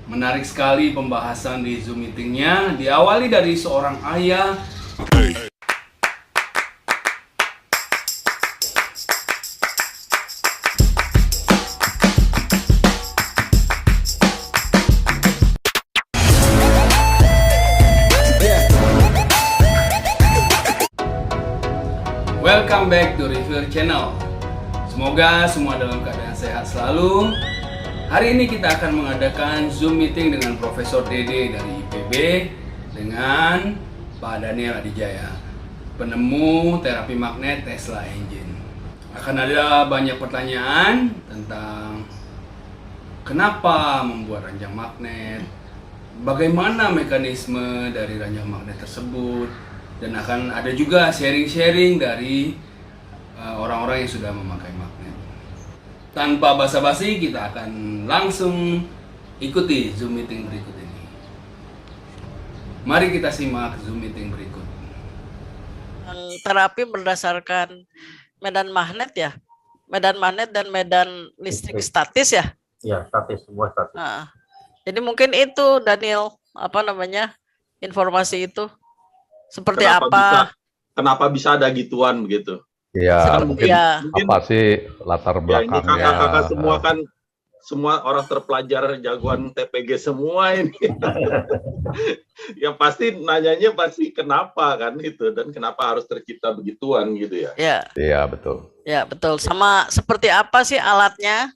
Menarik sekali pembahasan di Zoom meetingnya. Diawali dari seorang ayah. Welcome back to Reviewer Channel. Semoga semua dalam keadaan sehat selalu. Hari ini kita akan mengadakan Zoom meeting dengan Profesor Dede dari IPB dengan Pak Daniel Adijaya, penemu terapi magnet Tesla Engine. Akan ada banyak pertanyaan tentang kenapa membuat ranjang magnet, bagaimana mekanisme dari ranjang magnet tersebut, dan akan ada juga sharing-sharing dari orang-orang yang sudah memakai magnet. Tanpa basa-basi, kita akan langsung ikuti Zoom meeting berikut ini. Mari kita simak Zoom meeting berikut. Terapi berdasarkan medan magnet ya, medan magnet dan medan listrik statis ya. Ya, statis, semua statis. Nah, jadi mungkin itu Daniel, informasi itu seperti kenapa bisa ada gituan begitu? Iya, mungkin ya. Apa sih latar belakangnya? Ini kakak-kakak semua kan, semua orang terpelajar jagoan TPG semua ini. Yang pasti nanyanya pasti kenapa kan itu, dan kenapa harus tercipta begituan gitu ya? Iya, betul. Ya, betul. Sama seperti apa sih alatnya?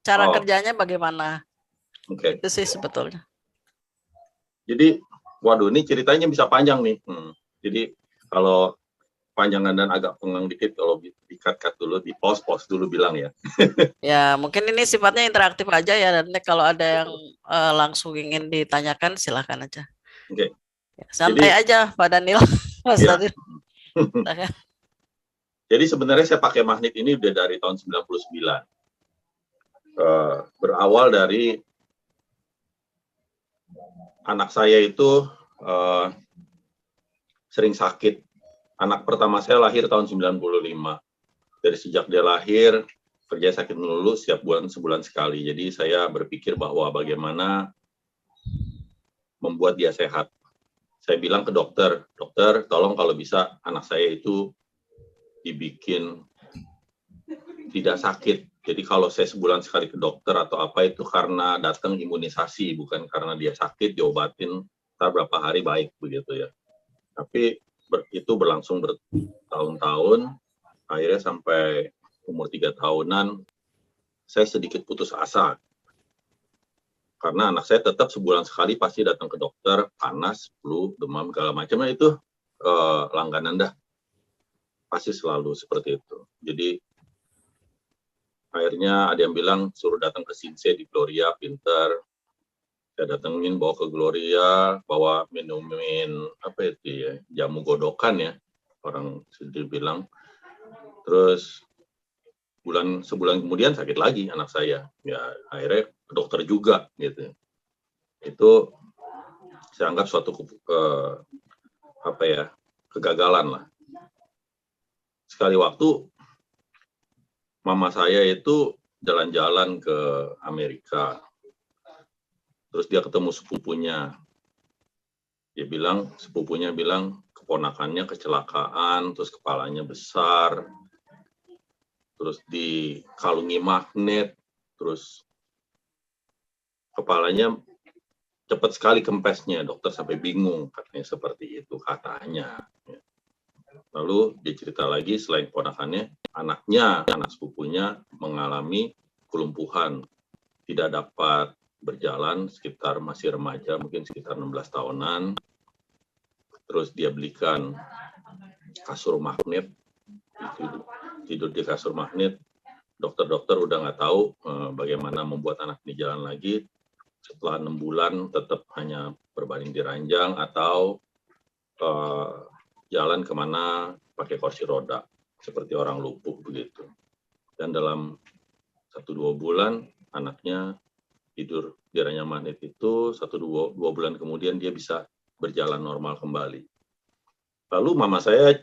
Cara kerjanya bagaimana? Oke. Itu sih sebetulnya. Jadi, waduh, ini ceritanya bisa panjang nih. Jadi kalau panjangan dan agak pengang dikit, kalau di-cut dulu, di pause dulu bilang ya. Ya, mungkin ini sifatnya interaktif aja ya, dan kalau ada yang langsung ingin ditanyakan silahkan aja. Oke. Ya, santai aja Pak Daniel. Mas Daniel. Jadi sebenarnya saya pakai magnet ini udah dari tahun 99. Berawal dari anak saya itu sering sakit. Anak pertama saya lahir tahun 95. Dari sejak dia lahir, kerja sakit melulu setiap sebulan sekali. Jadi saya berpikir bahwa bagaimana membuat dia sehat. Saya bilang ke dokter, tolong kalau bisa anak saya itu dibikin tidak sakit. Jadi kalau saya sebulan sekali ke dokter atau apa itu karena datang imunisasi, bukan karena dia sakit, diobatin, ntar berapa hari baik begitu ya. Tapi itu berlangsung bertahun-tahun, akhirnya sampai umur 3 tahunan, saya sedikit putus asa. Karena anak saya tetap sebulan sekali pasti datang ke dokter, panas, flu, demam, segala macamnya itu langganan dah. Pasti selalu seperti itu. Jadi, akhirnya ada yang bilang suruh datang ke Sinse di Gloria, pinter. Saya datengin, bawa ke Gloria, bawa minumin apa itu ya, jamu godokan ya, orang sedih bilang. Terus sebulan kemudian sakit lagi anak saya, ya akhirnya ke dokter juga gitu. Itu saya anggap suatu kegagalan lah. Sekali waktu mama saya itu jalan-jalan ke Amerika. Terus dia ketemu sepupunya. Sepupunya bilang keponakannya kecelakaan, terus kepalanya besar, terus dikalungi magnet, terus kepalanya cepat sekali kempesnya. Dokter sampai bingung, katanya seperti itu katanya. Lalu dia cerita lagi, selain keponakannya, anak sepupunya mengalami kelumpuhan, tidak dapat berjalan, sekitar masih remaja, mungkin sekitar 16 tahunan. Terus dia belikan kasur magnet, tidur di kasur magnet. Dokter-dokter udah nggak tahu bagaimana membuat anak ini jalan lagi. Setelah 6 bulan tetap hanya berbaring di ranjang atau jalan kemana pakai kursi roda, seperti orang lumpuh begitu. Dan dalam 1-2 bulan anaknya tidur di ranjang magnet itu, 1-2 bulan kemudian dia bisa berjalan normal kembali. Lalu mama saya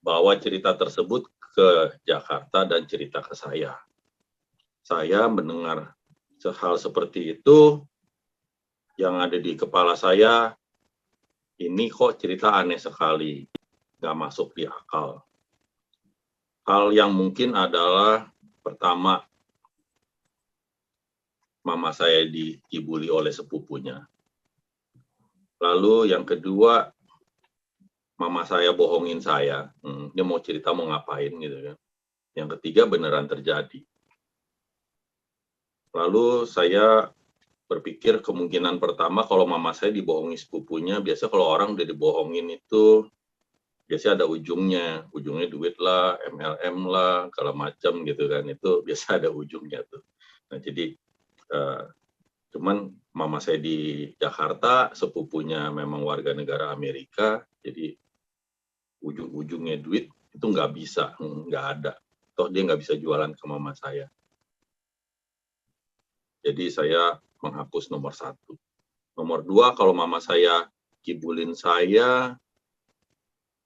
bawa cerita tersebut ke Jakarta dan cerita ke saya. Saya mendengar hal seperti itu yang ada di kepala saya, ini kok cerita aneh sekali, nggak masuk di akal. Hal yang mungkin adalah, pertama, mama saya dibully oleh sepupunya. Lalu yang kedua, mama saya bohongin saya, dia mau cerita mau ngapain gitu kan. Yang ketiga beneran terjadi. Lalu saya berpikir kemungkinan pertama kalau mama saya dibohongi sepupunya, biasa kalau orang udah dibohongin itu biasanya ada ujungnya duit lah, MLM lah, segala macam gitu kan, itu biasa ada ujungnya tuh. Nah jadi cuman mama saya di Jakarta, sepupunya memang warga negara Amerika, jadi ujung-ujungnya duit itu nggak bisa, nggak ada. Toh dia nggak bisa jualan ke mama saya. Jadi saya menghapus nomor 1. Nomor 2, kalau mama saya kibulin saya,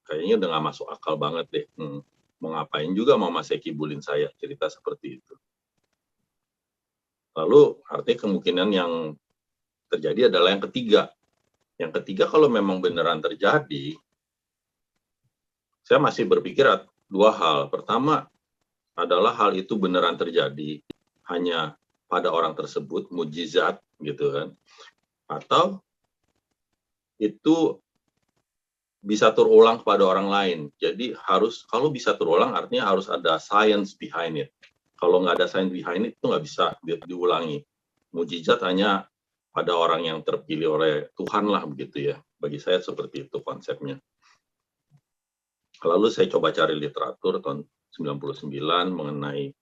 kayaknya udah nggak masuk akal banget deh. Mau ngapain juga mama saya kibulin saya, cerita seperti itu. Lalu artinya kemungkinan yang terjadi adalah yang ketiga. Yang ketiga kalau memang beneran terjadi, saya masih berpikir 2 hal. Pertama adalah hal itu beneran terjadi hanya pada orang tersebut, mukjizat gitu kan. Atau itu bisa terulang kepada orang lain. Jadi kalau bisa terulang artinya harus ada science behind it. Kalau nggak ada science behind it, itu nggak bisa diulangi. Mukjizat hanya pada orang yang terpilih oleh Tuhan lah begitu ya. Bagi saya seperti itu konsepnya. Lalu saya coba cari literatur tahun 99 mengenai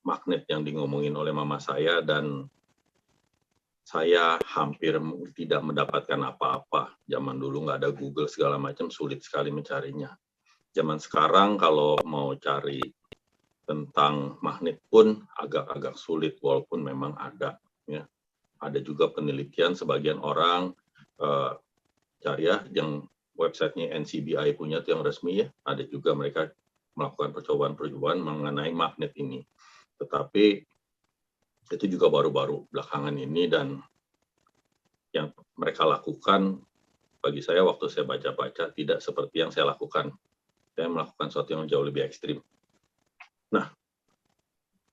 magnet yang ngomongin oleh mama saya, dan saya hampir tidak mendapatkan apa-apa. Zaman dulu nggak ada Google segala macam, sulit sekali mencarinya. Zaman sekarang kalau mau cari tentang magnet pun agak-agak sulit, walaupun memang ada. Ya. Ada juga penelitian sebagian orang cari ya, yang websitenya NCBI punya itu yang resmi ya, ada juga mereka melakukan percobaan-percobaan mengenai magnet ini. Tetapi itu juga baru-baru belakangan ini, dan yang mereka lakukan bagi saya waktu saya baca-baca tidak seperti yang saya lakukan. Saya melakukan sesuatu yang jauh lebih ekstrim. Nah,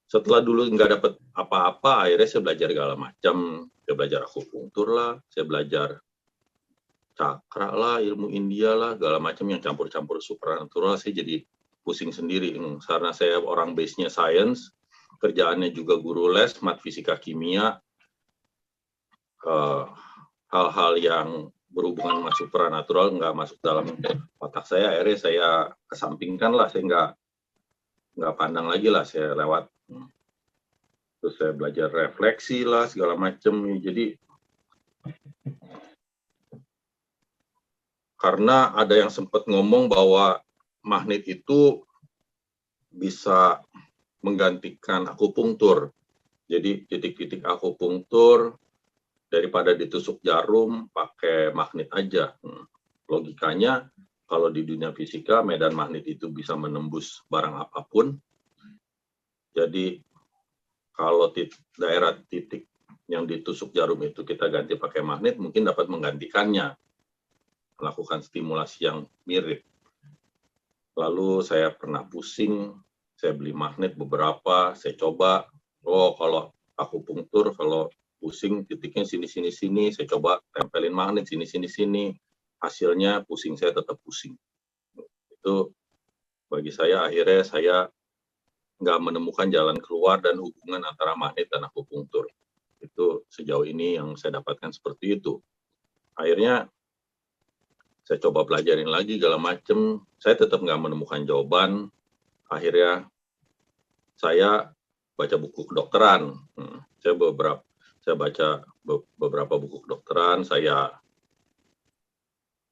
setelah dulu nggak dapat apa-apa, akhirnya saya belajar segala macam. Saya belajar akupunktur lah, saya belajar cakra lah, ilmu India lah, segala macam yang campur-campur supernatural. Saya jadi pusing sendiri. Karena saya orang base-nya science, kerjaannya juga guru les, mat fisika kimia, hal-hal yang berhubungan dengan supernatural nggak masuk dalam otak saya. Akhirnya saya kesampingkan lah, saya nggak pandang lagi lah, saya lewat. Terus saya belajar refleksi lah, segala macam. Jadi karena ada yang sempat ngomong bahwa magnet itu bisa menggantikan akupunktur. Jadi titik-titik akupunktur daripada ditusuk jarum pakai magnet aja. Logikanya kalau di dunia fisika medan magnet itu bisa menembus barang apapun. Jadi kalau daerah titik yang ditusuk jarum itu kita ganti pakai magnet, mungkin dapat menggantikannya, melakukan stimulasi yang mirip. Lalu saya pernah pusing, saya beli magnet beberapa, saya coba, kalau akupunktur, kalau pusing titiknya sini, saya coba tempelin magnet sini, hasilnya pusing saya tetap pusing. Itu bagi saya akhirnya saya nggak menemukan jalan keluar dan hubungan antara magnet dan akupunktur. Itu sejauh ini yang saya dapatkan seperti itu. Akhirnya saya coba pelajarin lagi segala macam, saya tetap nggak menemukan jawaban. Akhirnya saya baca buku kedokteran. Saya baca beberapa buku kedokteran, saya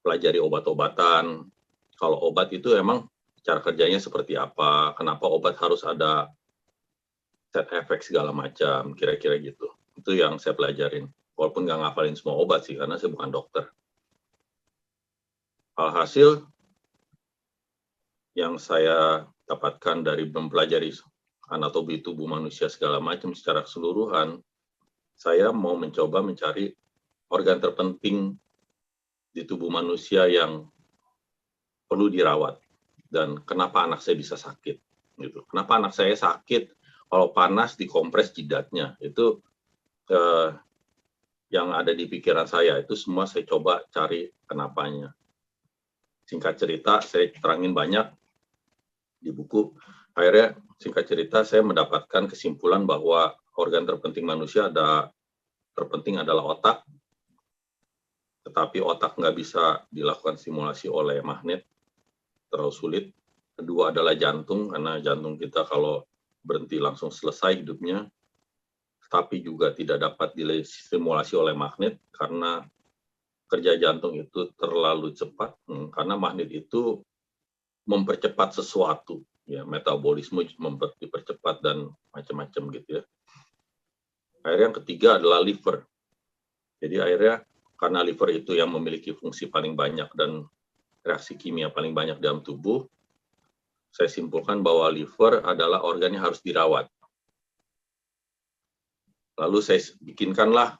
pelajari obat-obatan. Kalau obat itu emang cara kerjanya seperti apa, kenapa obat harus ada side effect segala macam, kira-kira gitu. Itu yang saya pelajarin. Walaupun nggak ngafalin semua obat sih, karena saya bukan dokter. Alhasil, yang saya dapatkan dari mempelajari anatomi tubuh manusia segala macam secara keseluruhan, saya mau mencoba mencari organ terpenting di tubuh manusia yang perlu dirawat. Dan kenapa anak saya bisa sakit? Gitu. Kenapa anak saya sakit kalau panas dikompres jidatnya? Itu yang ada di pikiran saya. Itu semua saya coba cari kenapanya. Singkat cerita, saya terangin banyak di buku. Akhirnya, singkat cerita, saya mendapatkan kesimpulan bahwa organ terpenting manusia terpenting adalah otak. Tetapi otak nggak bisa dilakukan stimulasi oleh magnet, terlalu sulit. Kedua adalah jantung, karena jantung kita kalau berhenti langsung selesai hidupnya. Tapi juga tidak dapat distimulasi oleh magnet, karena kerja jantung itu terlalu cepat. Karena magnet itu mempercepat sesuatu, ya, metabolisme dipercepat dan macam-macam gitu ya. Akhirnya yang ketiga adalah liver. Jadi akhirnya karena liver itu yang memiliki fungsi paling banyak dan reaksi kimia paling banyak dalam tubuh, saya simpulkan bahwa liver adalah organ yang harus dirawat. Lalu saya bikinkanlah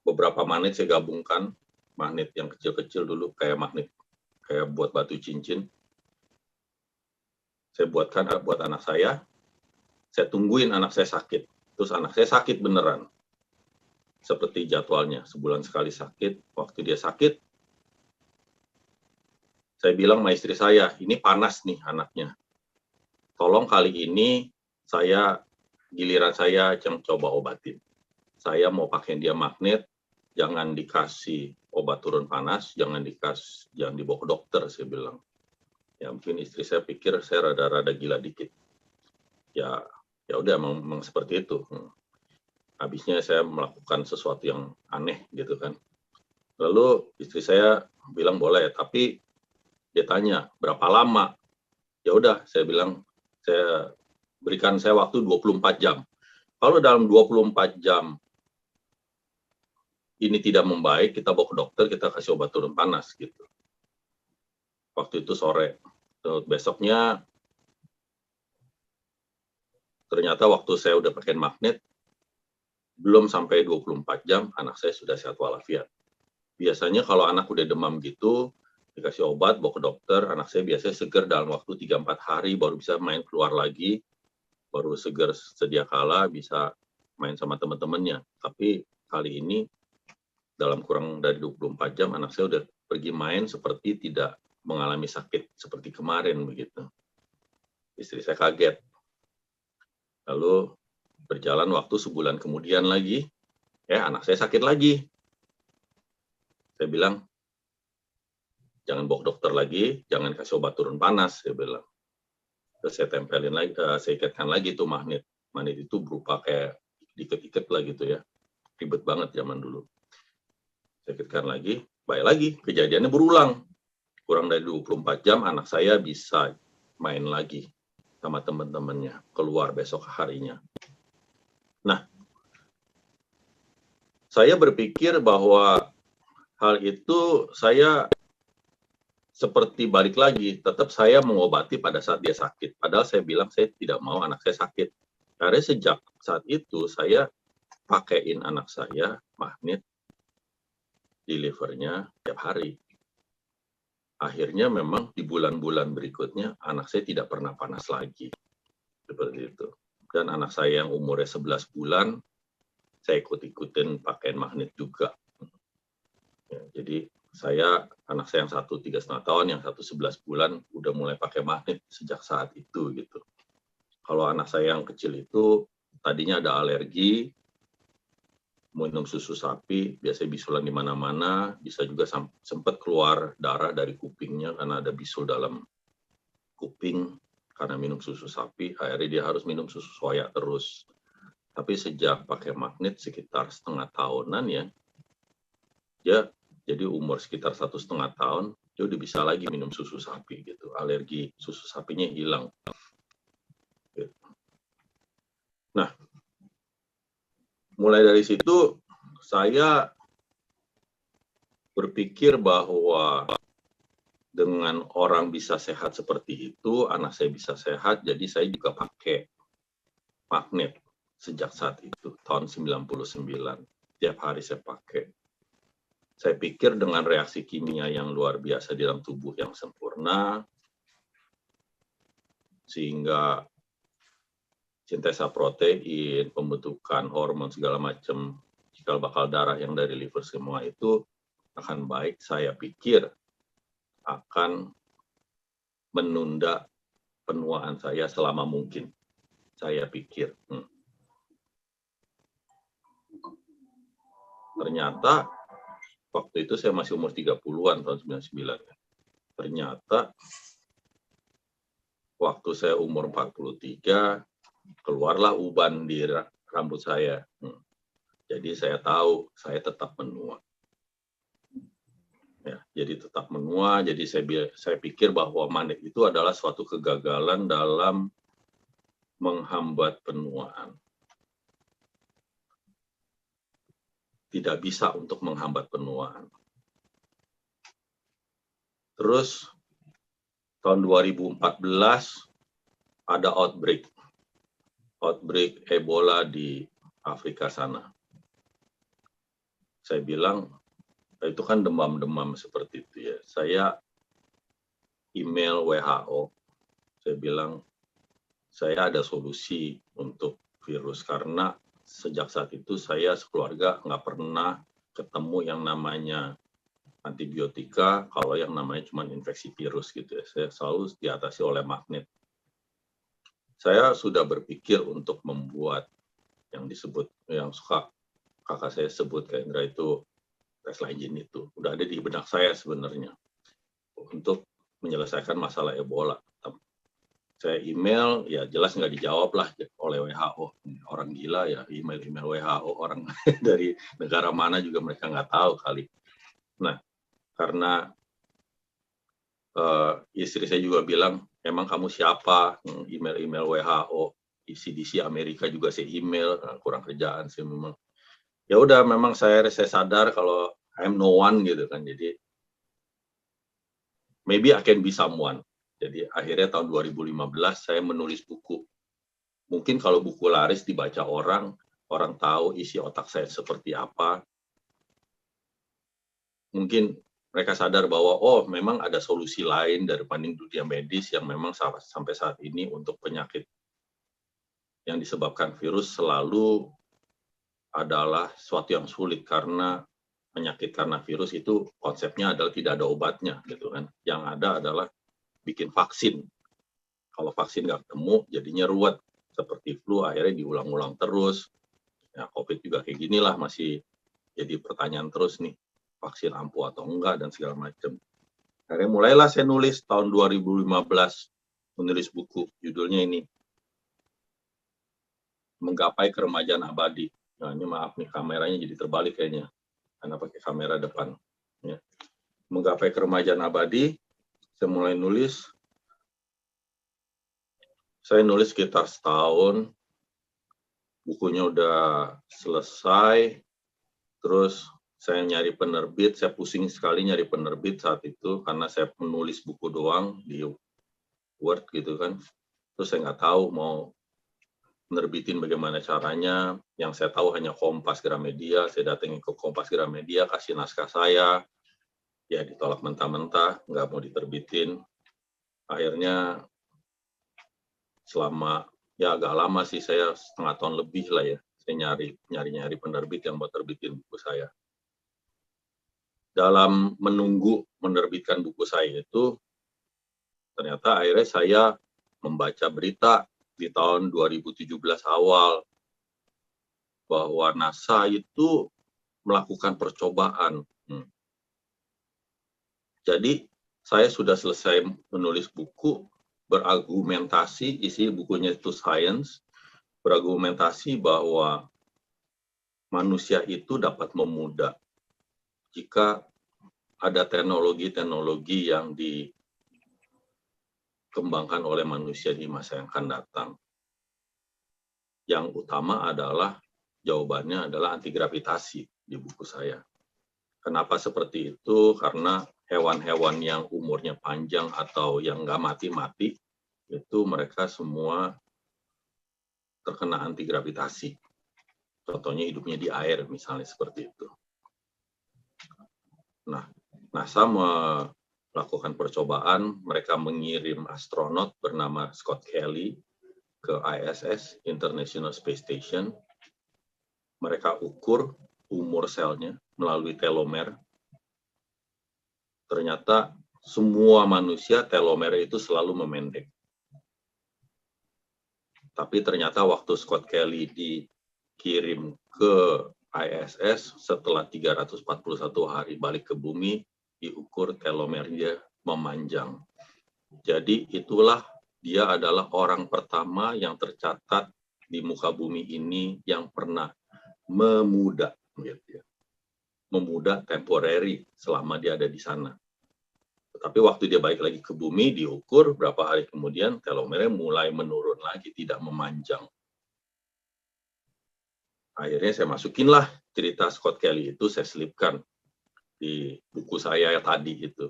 beberapa magnet, saya gabungkan magnet yang kecil-kecil dulu, kayak magnet kayak buat batu cincin. Saya buatkan buat anak saya tungguin anak saya sakit. Terus anak saya sakit beneran. Seperti jadwalnya, sebulan sekali sakit. Waktu dia sakit, saya bilang sama istri saya, ini panas nih anaknya. Tolong kali ini giliran saya yang coba obatin. Saya mau pakai dia magnet, jangan dikasih obat turun panas, jangan dibawa ke dokter, saya bilang. Ya mungkin istri saya pikir saya rada-rada gila dikit. Ya udah memang seperti itu. Habisnya saya melakukan sesuatu yang aneh gitu kan. Lalu istri saya bilang boleh, tapi dia tanya berapa lama. Ya udah, saya bilang berikan saya waktu 24 jam. Kalau dalam 24 jam ini tidak membaik, kita bawa ke dokter, kita kasih obat turun panas gitu. Waktu itu sore. Terus besoknya ternyata waktu saya udah pakai magnet, belum sampai 24 jam anak saya sudah sehat walafiat. Biasanya kalau anak udah demam gitu, dikasih obat, bawa ke dokter, anak saya biasanya seger dalam waktu 3-4 hari, baru bisa main keluar lagi, baru seger sedia kala, bisa main sama teman-temannya. Tapi kali ini, dalam kurang dari 24 jam, anak saya udah pergi main seperti tidak mengalami sakit seperti kemarin begitu. Istri saya kaget. Lalu berjalan waktu sebulan kemudian lagi, anak saya sakit lagi. Saya bilang, jangan bawa ke dokter lagi, jangan kasih obat turun panas, saya bilang. Terus saya tempelin lagi, saya ikatkan lagi tuh magnet. Magnet itu berupa kayak diikat-ikat lah gitu ya. Ribet banget zaman dulu. Saya ikatkan lagi, baik lagi, kejadiannya berulang. Kurang dari 24 jam anak saya bisa main lagi sama teman-temannya, keluar besok harinya. Nah, saya berpikir bahwa hal itu saya seperti balik lagi, tetap saya mengobati pada saat dia sakit. Padahal saya bilang saya tidak mau anak saya sakit. Karena sejak saat itu saya pakaiin anak saya magnet di livernya tiap hari. Akhirnya memang di bulan-bulan berikutnya anak saya tidak pernah panas lagi. Seperti itu. Dan anak saya yang umurnya 11 bulan, saya ikut-ikutin pakai magnet juga. Ya, jadi anak saya yang 1 3,5 tahun, yang 1 11 bulan, udah mulai pakai magnet sejak saat itu gitu. Kalau anak saya yang kecil itu, tadinya ada alergi, minum susu sapi, biasanya bisulan di mana-mana, bisa juga sempat keluar darah dari kupingnya karena ada bisul dalam kuping karena minum susu sapi, akhirnya dia harus minum susu soya terus. Tapi sejak pakai magnet sekitar setengah tahunan ya, dia jadi umur sekitar 1,5 tahun, dia udah bisa lagi minum susu sapi gitu, alergi susu sapinya hilang. Nah, mulai dari situ saya berpikir bahwa dengan orang bisa sehat seperti itu, anak saya bisa sehat, jadi saya juga pakai magnet. sejak saat itu, tahun 99. Tiap hari saya pakai. Saya pikir dengan reaksi kimia yang luar biasa di dalam tubuh yang sempurna, sehingga sintesa protein, pembentukan hormon segala macam, cikal bakal darah yang dari liver semua itu akan baik. Saya pikir akan menunda penuaan saya selama mungkin. Saya pikir. Ternyata waktu itu saya masih umur 30-an tahun 99. Ternyata waktu saya umur 43, keluarlah uban di rambut saya. Jadi saya tahu saya tetap menua. Ya, jadi tetap menua. Jadi saya pikir bahwa mandek itu adalah suatu kegagalan dalam menghambat penuaan. Tidak bisa untuk menghambat penuaan. Terus tahun 2014 ada outbreak Ebola di Afrika sana. Saya bilang, itu kan demam-demam seperti itu ya. Saya email WHO, saya bilang, saya ada solusi untuk virus, karena sejak saat itu saya sekeluarga nggak pernah ketemu yang namanya antibiotika, kalau yang namanya cuma infeksi virus gitu ya. Saya selalu diatasi oleh magnet. Saya sudah berpikir untuk membuat yang disebut, yang suka kakak saya sebut kayak Indra itu, Tesla engine itu. Udah ada di benak saya sebenarnya. Untuk menyelesaikan masalah Ebola. Saya email, ya jelas nggak dijawab lah oleh WHO. Orang gila ya, email WHO, orang dari negara mana juga mereka nggak tahu kali. Nah, karena istri saya juga bilang, emang kamu siapa? Email WHO, CDC Amerika juga saya email, kurang kerjaan sih memang. Ya udah, memang saya sadar kalau I'm no one gitu kan, jadi maybe I can be someone. Jadi akhirnya tahun 2015 saya menulis buku. Mungkin kalau buku laris dibaca orang tahu isi otak saya seperti apa. Mungkin mereka sadar bahwa oh memang ada solusi lain daripada dunia medis yang memang sampai saat ini untuk penyakit yang disebabkan virus selalu adalah sesuatu yang sulit, karena penyakit karena virus itu konsepnya adalah tidak ada obatnya gitu kan. Yang ada adalah bikin vaksin. Kalau vaksin nggak ketemu, jadinya ruwet. Seperti flu, akhirnya diulang-ulang terus. Ya, COVID juga kayak ginilah, masih jadi pertanyaan terus nih. Vaksin ampuh atau enggak, dan segala macam. Akhirnya mulailah saya nulis tahun 2015. Menulis buku, judulnya ini. Menggapai Keremajan Abadi. Nah, ini maaf nih, kameranya jadi terbalik kayaknya. Karena pakai kamera depan. Ya. Menggapai Keremajan Abadi. Saya mulai nulis. Saya nulis sekitar setahun. Bukunya udah selesai. Terus saya nyari penerbit. Saya pusing sekali nyari penerbit saat itu. Karena saya menulis buku doang di Word gitu kan. Terus saya nggak tahu mau menerbitin bagaimana caranya. Yang saya tahu hanya Kompas Gramedia. Saya datangin ke Kompas Gramedia, kasih naskah saya. Ya ditolak mentah-mentah, nggak mau diterbitin. Akhirnya selama ya agak lama sih, saya setengah tahun lebih lah ya, saya nyari penerbit yang mau terbitin buku saya. Dalam menunggu menerbitkan buku saya itu, ternyata akhirnya saya membaca berita di tahun 2017 awal bahwa NASA itu melakukan percobaan. Jadi saya sudah selesai menulis buku, berargumentasi, isi bukunya itu Science, berargumentasi bahwa manusia itu dapat memuda jika ada teknologi-teknologi yang dikembangkan oleh manusia di masa yang akan datang. Yang utama adalah, jawabannya adalah anti gravitasi di buku saya. Kenapa seperti itu? Karena hewan-hewan yang umurnya panjang atau yang nggak mati-mati, itu mereka semua terkena anti gravitasi. Contohnya hidupnya di air, misalnya seperti itu. Nah, NASA melakukan percobaan, mereka mengirim astronot bernama Scott Kelly ke ISS, International Space Station. Mereka ukur umur selnya melalui telomer. Ternyata semua manusia telomer itu selalu memendek. Tapi ternyata waktu Scott Kelly dikirim ke ISS setelah 341 hari balik ke bumi, diukur telomernya memanjang. Jadi itulah dia adalah orang pertama yang tercatat di muka bumi ini yang pernah memuda, gitu ya. Memuda temporary selama dia ada di sana. Tapi waktu dia balik lagi ke bumi, diukur berapa hari kemudian telomernya mulai menurun lagi, tidak memanjang. Akhirnya saya masukinlah cerita Scott Kelly itu, saya selipkan di buku saya tadi itu.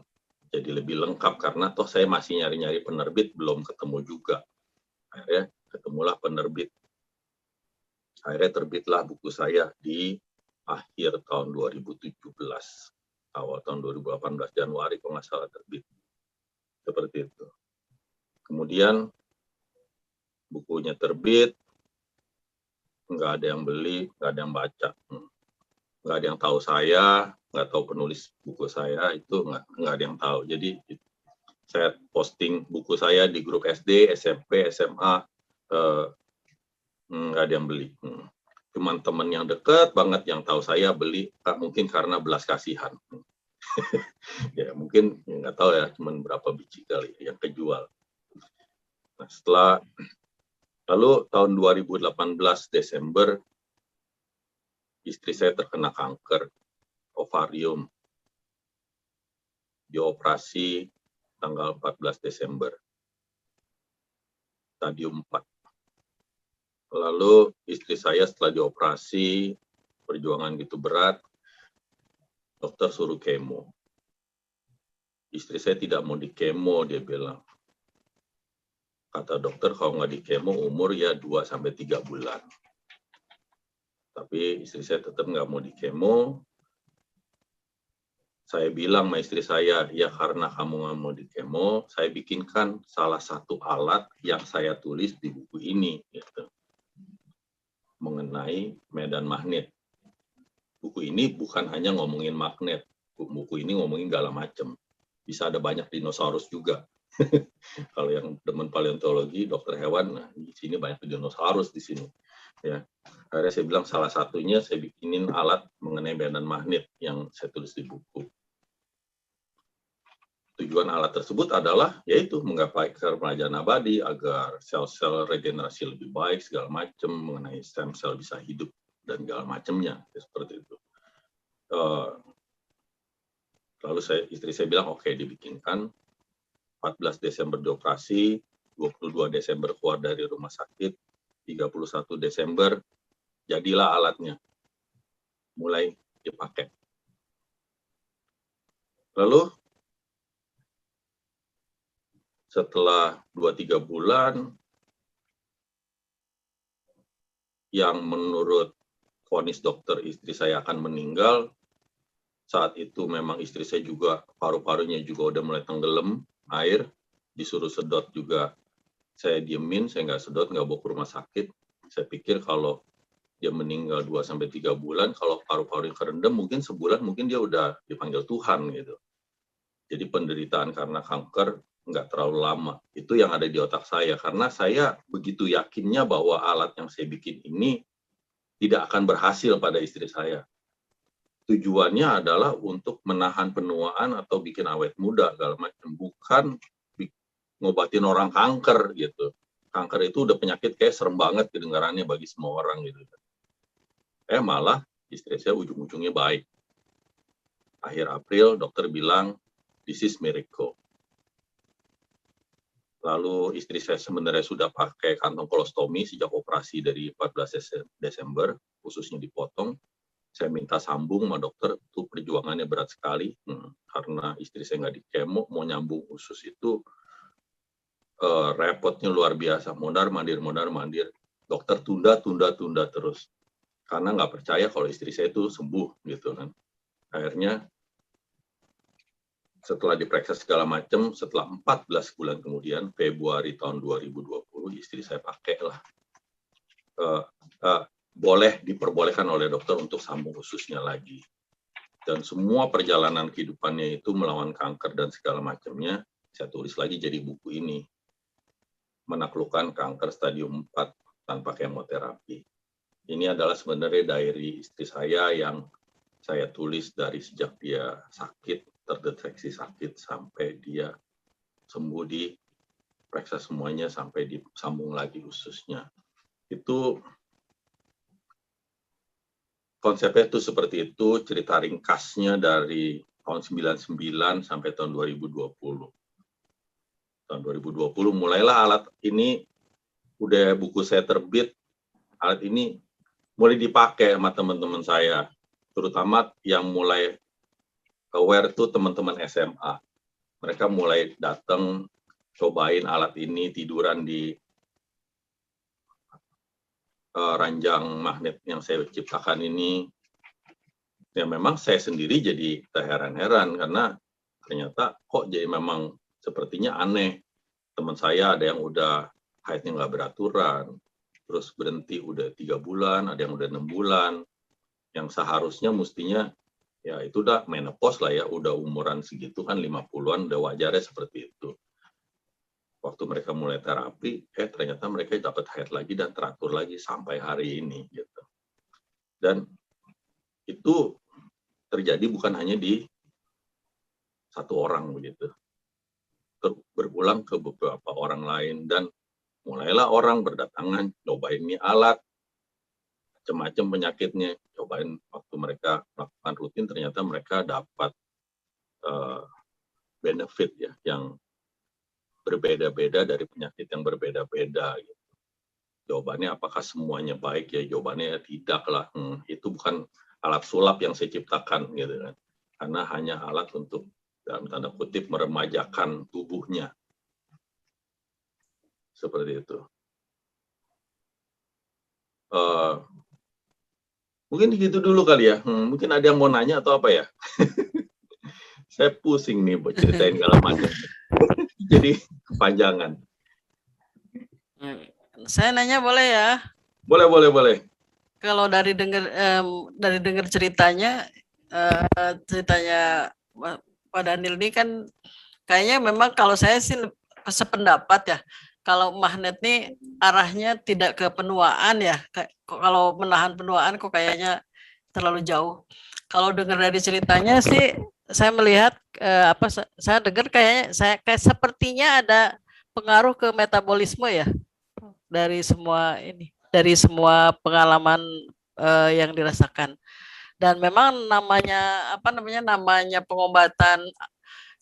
Jadi lebih lengkap karena toh saya masih nyari-nyari penerbit, belum ketemu juga. Akhirnya ketemulah penerbit. Akhirnya terbitlah buku saya di akhir tahun 2017. Awal tahun 2018 Januari kalau nggak salah terbit. Seperti itu. Kemudian bukunya terbit, nggak ada yang beli, nggak ada yang baca. Nggak ada yang tahu saya, nggak tahu penulis buku saya, itu nggak ada yang tahu. Jadi saya posting buku saya di grup SD, SMP, SMA, nggak ada yang beli. Cuman teman yang dekat banget yang tahu saya beli, mungkin karena belas kasihan. Ya mungkin nggak tahu ya, cuman berapa biji kali yang kejual. Nah, lalu tahun 2018 Desember, istri saya terkena kanker ovarium. Dioperasi tanggal 14 Desember. Stadium 4. Lalu istri saya setelah dioperasi, perjuangan gitu berat, dokter suruh kemo. Istri saya tidak mau di kemo, dia bilang. Kata dokter kalau nggak di kemo umur ya 2-3 bulan. Tapi istri saya tetap nggak mau di kemo. Saya bilang sama istri saya, ya karena kamu nggak mau di kemo, saya bikinkan salah satu alat yang saya tulis di buku ini. Gitu. Mengenai medan magnet. Buku ini bukan hanya ngomongin magnet, buku ini ngomongin segala macam. Bisa ada banyak dinosaurus juga. Kalau yang demen paleontologi, dokter hewan, nah di sini banyak dinosaurus di sini. Ya, akhirnya saya bilang salah satunya saya bikinin alat mengenai medan magnet yang saya tulis di buku. Tujuan alat tersebut adalah yaitu menggapai kerajaan abadi agar sel-sel regenerasi lebih baik segala macam, mengenai stem cell bisa hidup dan segala macamnya, seperti itu. Lalu istri saya bilang oke, dibikinkan. 14 Desember dioperasi, 22 Desember keluar dari rumah sakit, 31 Desember jadilah alatnya, mulai dipakai. Lalu setelah 2-3 bulan, yang menurut vonis dokter istri saya akan meninggal, saat itu memang istri saya juga paru-parunya juga udah mulai tenggelam air, disuruh sedot juga saya diemin, saya nggak sedot, nggak bawa ke rumah sakit. Saya pikir kalau dia meninggal 2-3 bulan, kalau paru-parunya kerendam mungkin sebulan mungkin dia udah dipanggil Tuhan gitu. Jadi penderitaan karena kanker nggak terlalu lama. Itu yang ada di otak saya, karena saya begitu yakinnya bahwa alat yang saya bikin ini tidak akan berhasil pada istri saya. Tujuannya adalah untuk menahan penuaan atau bikin awet muda, segala macam. Bukan ngobatin orang kanker gitu. Kanker itu udah penyakit kayak serem banget kedengarannya bagi semua orang gitu. Malah istri saya ujung-ujungnya baik. Akhir April dokter bilang this is miracle. Lalu istri saya sebenarnya sudah pakai kantong kolostomi sejak operasi dari 14 Desember, khususnya dipotong. Saya minta sambung sama dokter, itu perjuangannya berat sekali, karena istri saya nggak di kemo, mau nyambung usus itu repotnya luar biasa, mondar-mandir. dokter tunda terus karena nggak percaya kalau istri saya itu sembuh gitu kan. Akhirnya setelah diperiksa segala macam, setelah 14 bulan kemudian, Februari tahun 2020, istri saya pakai lah. Boleh diperbolehkan oleh dokter untuk sambung ususnya lagi. Dan semua perjalanan kehidupannya itu melawan kanker dan segala macamnya, saya tulis lagi jadi buku ini. Menaklukkan kanker stadium 4 tanpa kemoterapi. Ini adalah sebenarnya diary istri saya yang saya tulis dari sejak dia sakit, terdeteksi sakit, sampai dia sembuh, diperiksa semuanya, sampai disambung lagi ususnya. Itu konsepnya itu seperti itu, cerita ringkasnya dari tahun 99 sampai tahun 2020. Tahun 2020 mulailah alat ini, udah buku saya terbit, alat ini mulai dipakai sama teman-teman saya, terutama yang mulai aware tuh teman-teman SMA. Mereka mulai datang, cobain alat ini, tiduran di ranjang magnet yang saya ciptakan ini. Ya memang saya sendiri jadi terheran-heran karena ternyata kok jadi memang sepertinya aneh. Teman saya ada yang udah haidnya nggak beraturan, terus berhenti udah 3 bulan, ada yang udah 6 bulan, yang seharusnya mestinya ya itu udah menopause lah ya, udah umuran segitu kan 50-an, udah wajarnya seperti itu. Waktu mereka mulai terapi, ternyata mereka dapat haid lagi dan teratur lagi sampai hari ini gitu. Dan itu terjadi bukan hanya di satu orang begitu, berulang ke beberapa orang lain, dan mulailah orang berdatangan, cobain ini alat, macam-macam penyakitnya, cobain. Waktu mereka melakukan rutin, ternyata mereka dapat benefit ya, yang berbeda-beda dari penyakit yang berbeda-beda. Gitu. Jawabannya apakah semuanya baik ya? Jawabannya ya tidak lah. Itu bukan alat sulap yang saya ciptakan gitu kan, karena hanya alat untuk dalam tanda kutip meremajakan tubuhnya. Seperti itu. Mungkin gitu dulu kali ya. Mungkin ada yang mau nanya atau apa ya? Saya pusing nih buat ceritain segala macam. Jadi kepanjangan. Saya nanya boleh ya? Boleh. Kalau dari dengar ceritanya Pak Daniel ini kan kayaknya memang kalau saya sih sependapat ya. Kalau magnet nih arahnya tidak ke penuaan ya. Kalau menahan penuaan kok kayaknya terlalu jauh. Kalau dengar dari ceritanya sih saya melihat saya dengar kayak sepertinya ada pengaruh ke metabolisme ya dari semua pengalaman yang dirasakan. Dan memang namanya pengobatan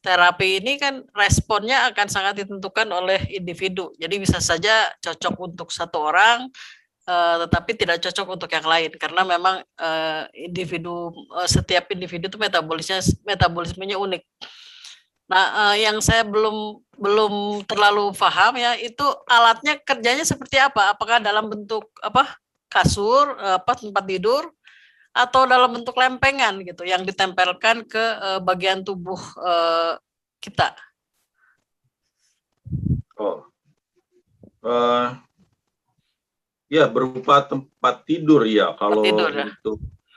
terapi ini kan responnya akan sangat ditentukan oleh individu. Jadi bisa saja cocok untuk satu orang, tetapi tidak cocok untuk yang lain karena memang setiap individu itu metabolismenya unik. Nah, yang saya belum terlalu paham ya, itu alatnya kerjanya seperti apa? Apakah dalam bentuk kasur, tempat tidur, atau dalam bentuk lempengan gitu yang ditempelkan ke bagian tubuh kita? Ya berupa tempat tidur ya. Kalau tidur,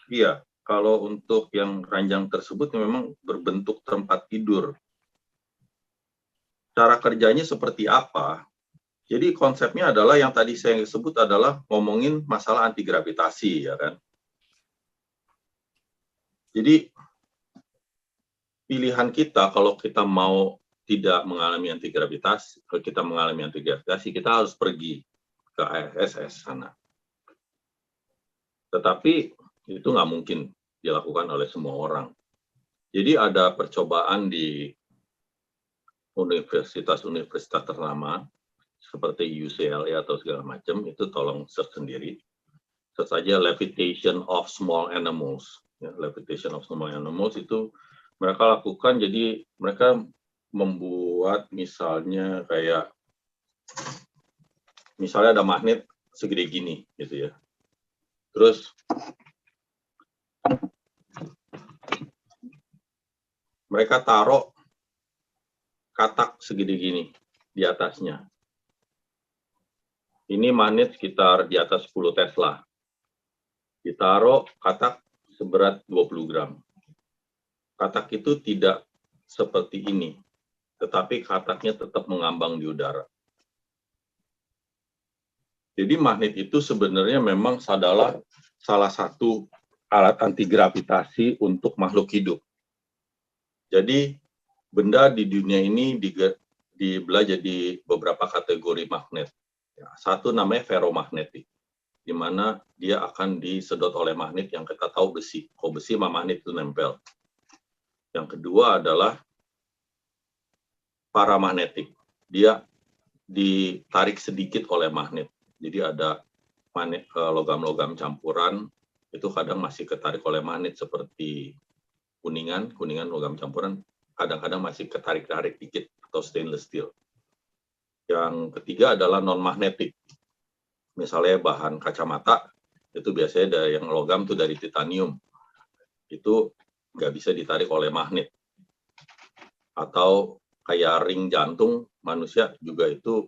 ya? Kalau untuk yang ranjang tersebut memang berbentuk tempat tidur. Cara kerjanya seperti apa? Jadi konsepnya adalah yang tadi saya sebut adalah ngomongin masalah anti gravitasi ya kan. Jadi pilihan kita kalau kita mau tidak mengalami anti gravitasi, kalau kita mengalami anti gravitasi, kita harus pergi ke ISS sana. Tetapi itu nggak mungkin dilakukan oleh semua orang. Jadi ada percobaan di universitas ternama seperti UCLA atau segala macam, itu tolong search sendiri. Search saja levitation of small animals. Ya, levitation of small animals itu mereka lakukan, jadi mereka membuat misalnya ada magnet segede gini gitu ya. Terus mereka taruh katak segede gini di atasnya. Ini magnet sekitar di atas 10 Tesla. Ditaruh katak seberat 20 gram. Katak itu tidak seperti ini, tetapi kataknya tetap mengambang di udara. Jadi magnet itu sebenarnya memang adalah salah satu alat anti gravitasi untuk makhluk hidup. Jadi benda di dunia ini dibelah jadi beberapa kategori magnet. Satu namanya ferromagnetik, di mana dia akan disedot oleh magnet yang kita tahu besi. Kalau besi sama magnet itu nempel. Yang kedua adalah paramagnetik. Dia ditarik sedikit oleh magnet. Jadi ada magnet logam-logam campuran itu kadang masih ketarik oleh magnet seperti kuningan logam campuran, kadang-kadang masih ketarik-tarik dikit atau stainless steel. Yang ketiga adalah non-magnetik. Misalnya bahan kacamata itu biasanya dari yang logam itu dari titanium. Itu nggak bisa ditarik oleh magnet. Atau kayak ring jantung manusia juga itu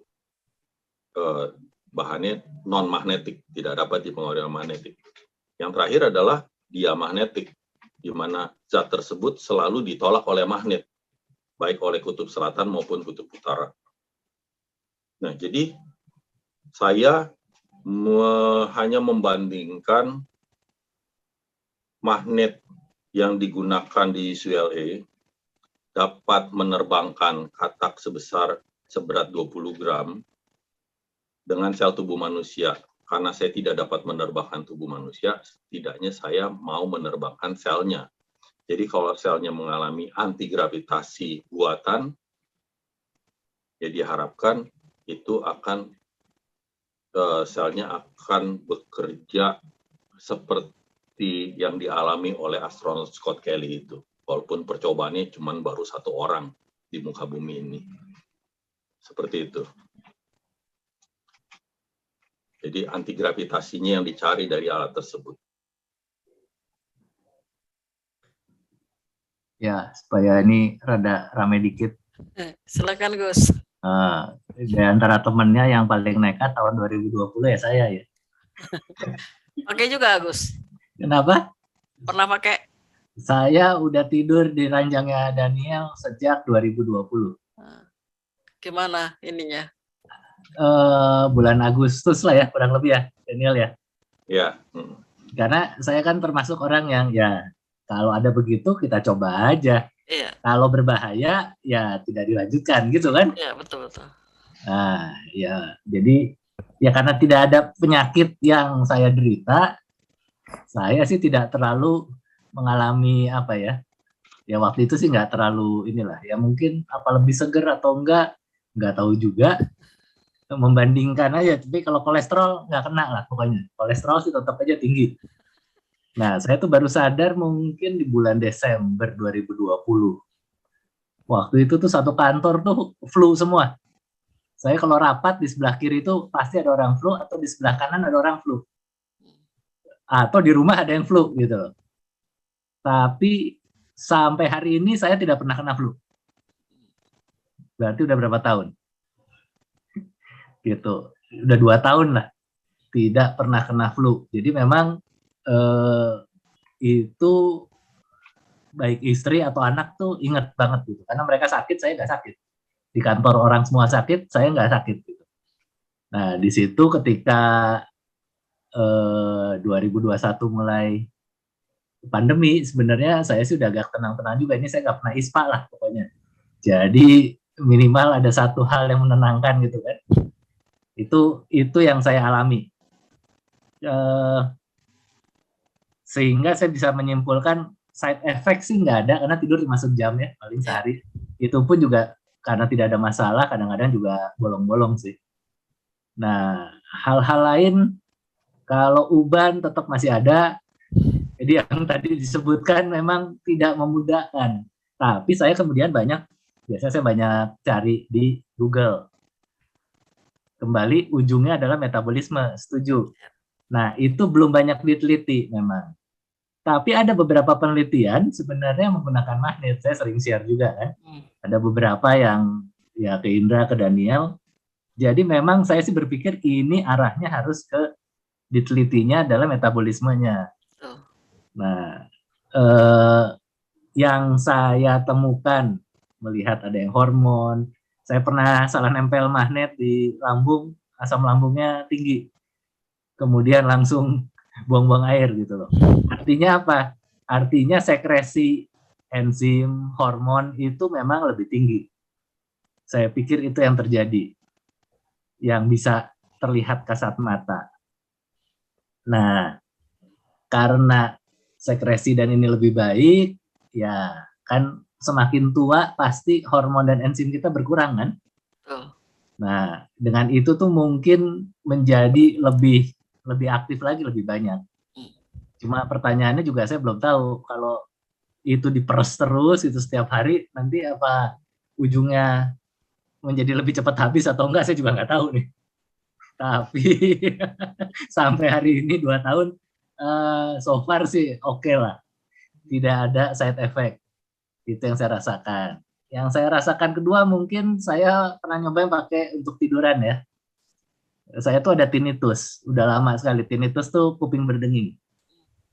bahannya non-magnetik, tidak dapat dipengaruhi oleh magnetik. Yang terakhir adalah diamagnetik, di mana zat tersebut selalu ditolak oleh magnet, baik oleh kutub selatan maupun kutub utara. Nah, jadi saya hanya membandingkan magnet yang digunakan di UCLA dapat menerbangkan katak seberat 20 gram dengan sel tubuh manusia. Karena saya tidak dapat menerbangkan tubuh manusia, setidaknya saya mau menerbangkan selnya. Jadi kalau selnya mengalami antigravitasi buatan, ya diharapkan itu akan selnya akan bekerja seperti yang dialami oleh astronot Scott Kelly itu. Walaupun percobaannya cuma baru 1 orang di muka bumi ini. Seperti itu. Jadi antigravitasinya yang dicari dari alat tersebut. Ya, supaya ini rada rame dikit. Silakan Gus. Di antara temennya yang paling nekat tahun 2020 ya saya ya. Oke juga Gus. Kenapa? Pernah pakai? Saya udah tidur di ranjangnya Daniel sejak 2020. Gimana ininya? Bulan Agustus lah ya, kurang lebih ya, Daniel ya. Ya. Karena saya kan termasuk orang yang ya kalau ada begitu kita coba aja. Iya. Kalau berbahaya ya tidak dilanjutkan gitu kan? Iya betul. Nah ya jadi ya karena tidak ada penyakit yang saya derita, saya sih tidak terlalu mengalami apa ya. Ya waktu itu sih nggak terlalu inilah. Ya mungkin apa lebih seger atau nggak tahu juga. Membandingkan aja, tapi kalau kolesterol nggak kena lah pokoknya. Kolesterol sih tetap aja tinggi. Nah, saya tuh baru sadar mungkin di bulan Desember 2020. Waktu itu tuh satu kantor tuh flu semua. Saya kalau rapat di sebelah kiri itu pasti ada orang flu, atau di sebelah kanan ada orang flu. Atau di rumah ada yang flu gitu. Tapi sampai hari ini saya tidak pernah kena flu. Berarti udah berapa tahun? Gitu, udah 2 tahun lah tidak pernah kena flu. Jadi memang itu baik istri atau anak tuh inget banget gitu, karena mereka sakit, saya nggak sakit. Di kantor orang semua sakit, saya nggak sakit gitu. Nah di situ ketika 2021 mulai pandemi, sebenarnya saya sih udah agak tenang-tenang juga. Ini saya nggak pernah ISPA lah pokoknya. Jadi minimal ada satu hal yang menenangkan gitu kan. Itu yang saya alami, sehingga saya bisa menyimpulkan side effect sih nggak ada, karena tidur 5 jam ya paling sehari. Itu pun juga karena tidak ada masalah, kadang-kadang juga bolong-bolong sih. Nah hal-hal lain kalau uban tetap masih ada. Jadi yang tadi disebutkan memang tidak memudahkan, tapi saya kemudian biasanya saya banyak cari di Google. Kembali ujungnya adalah metabolisme, setuju. Nah, itu belum banyak diteliti memang. Tapi ada beberapa penelitian sebenarnya menggunakan magnet. Saya sering share juga kan. Ada beberapa yang ya ke Indra, ke Daniel. Jadi memang saya sih berpikir ini arahnya harus ke ditelitinya adalah metabolismenya. Nah, yang saya temukan melihat ada yang hormon. Saya pernah salah nempel magnet di lambung, asam lambungnya tinggi. Kemudian langsung buang-buang air gitu loh. Artinya apa? Artinya sekresi enzim, hormon itu memang lebih tinggi. Saya pikir itu yang terjadi. Yang bisa terlihat kasat mata. Nah, karena sekresi dan ini lebih baik, ya kan semakin tua pasti hormon dan enzim kita berkurang kan? Nah, dengan itu tuh mungkin menjadi lebih aktif lagi, lebih banyak. Cuma pertanyaannya juga saya belum tahu kalau itu diperes terus itu setiap hari nanti apa ujungnya menjadi lebih cepat habis atau enggak saya juga nggak tahu nih. Tapi sampai hari ini 2 tahun so far sih oke lah. Tidak ada side effect. Itu yang saya rasakan. Yang saya rasakan kedua mungkin saya pernah nyobain pakai untuk tiduran ya. Saya tuh ada tinnitus, udah lama sekali. Tinnitus tuh kuping berdenging.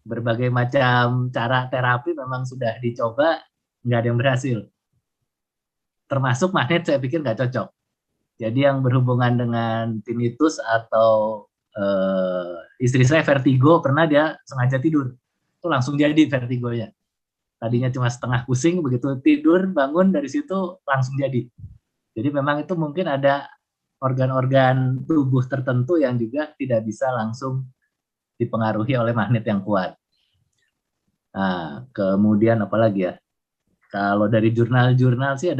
Berbagai macam cara terapi memang sudah dicoba, nggak ada yang berhasil. Termasuk magnet saya pikir nggak cocok. Jadi yang berhubungan dengan tinnitus atau istri saya vertigo, pernah dia sengaja tidur. Itu langsung jadi vertigonya. Tadinya cuma setengah pusing, begitu tidur, bangun dari situ langsung jadi. Jadi memang itu mungkin ada organ-organ tubuh tertentu yang juga tidak bisa langsung dipengaruhi oleh magnet yang kuat. Nah, kemudian apa lagi ya? Kalau dari jurnal-jurnal sih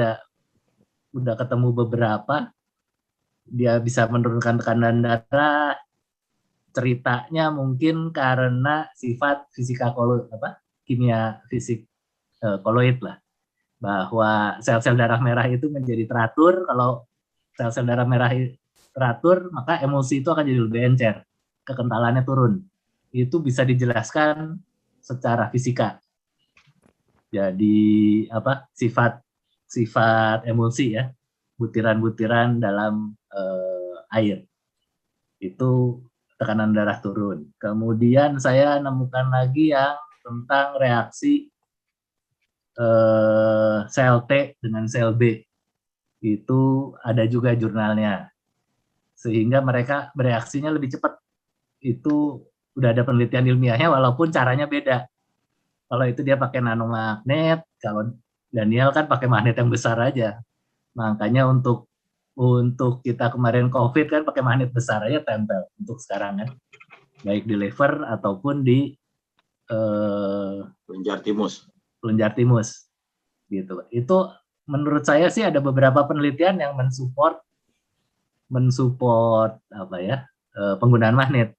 udah ketemu beberapa, dia bisa menurunkan tekanan darah, ceritanya mungkin karena sifat kimia fisik koloid lah, bahwa sel-sel darah merah itu menjadi teratur. Kalau sel-sel darah merah teratur, maka emulsi itu akan jadi lebih encer, kekentalannya turun. Itu bisa dijelaskan secara fisika. Jadi sifat emulsi ya, butiran-butiran dalam air itu tekanan darah turun. Kemudian saya nemukan lagi yang tentang reaksi sel T dengan sel B. Itu ada juga jurnalnya. Sehingga mereka bereaksinya lebih cepat. Itu udah ada penelitian ilmiahnya walaupun caranya beda. Kalau itu dia pakai nanomagnet, kalau Daniel kan pakai magnet yang besar aja. Makanya untuk kita kemarin COVID kan pakai magnet besar aja tempel untuk sekarang kan. Baik di liver ataupun di kelenjar timus. Gitu. Itu menurut saya sih ada beberapa penelitian yang mensupport penggunaan magnet.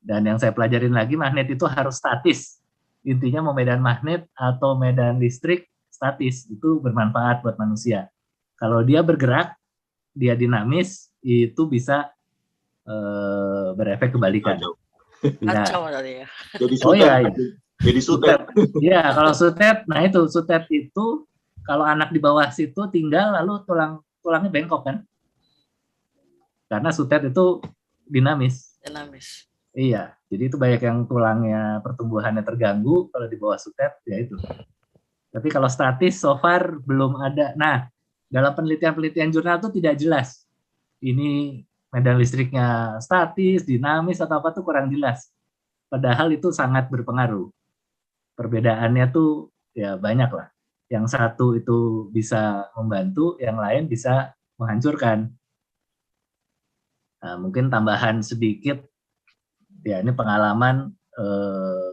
Dan yang saya pelajarin lagi, magnet itu harus statis. Intinya mau medan magnet atau medan listrik statis itu bermanfaat buat manusia. Kalau dia bergerak, dia dinamis, itu bisa berefek kebalikan. Kacau tadi ya. Jadi sutet. Iya, kalau sutet, nah itu sutet itu kalau anak di bawah situ tinggal lalu tulangnya bengkok kan? Karena sutet itu dinamis. Iya, jadi itu banyak yang tulangnya pertumbuhannya terganggu kalau di bawah sutet ya itu. Tapi kalau statis so far belum ada. Nah, dalam penelitian jurnal itu tidak jelas. Ini medan listriknya statis, dinamis atau apa tuh kurang jelas. Padahal itu sangat berpengaruh. Perbedaannya tuh ya banyak lah. Yang satu itu bisa membantu, yang lain bisa menghancurkan. Nah, mungkin tambahan sedikit, ya ini pengalaman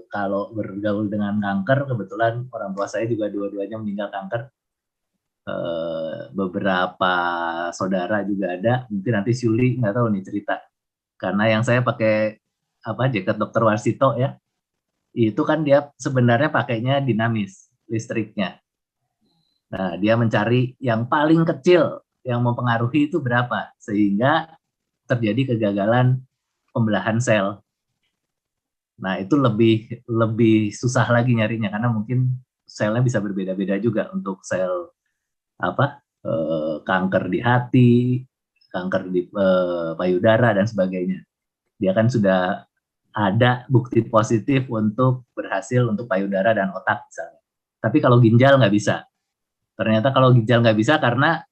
kalau bergaul dengan kanker, kebetulan orang tua saya juga dua-duanya meninggal kanker. Beberapa saudara juga ada, mungkin nanti Syuli nggak tahu nih cerita. Karena yang saya pakai jaket Dr. Warsito ya, itu kan dia sebenarnya pakainya dinamis listriknya. Nah, dia mencari yang paling kecil yang mempengaruhi itu berapa sehingga terjadi kegagalan pembelahan sel. Nah, itu lebih susah lagi nyarinya karena mungkin selnya bisa berbeda-beda juga untuk sel kanker di hati, kanker di payudara dan sebagainya. Dia kan sudah ada bukti positif untuk berhasil untuk payudara dan otak misalnya. Tapi kalau ginjal nggak bisa. Ternyata kalau ginjal nggak bisa karena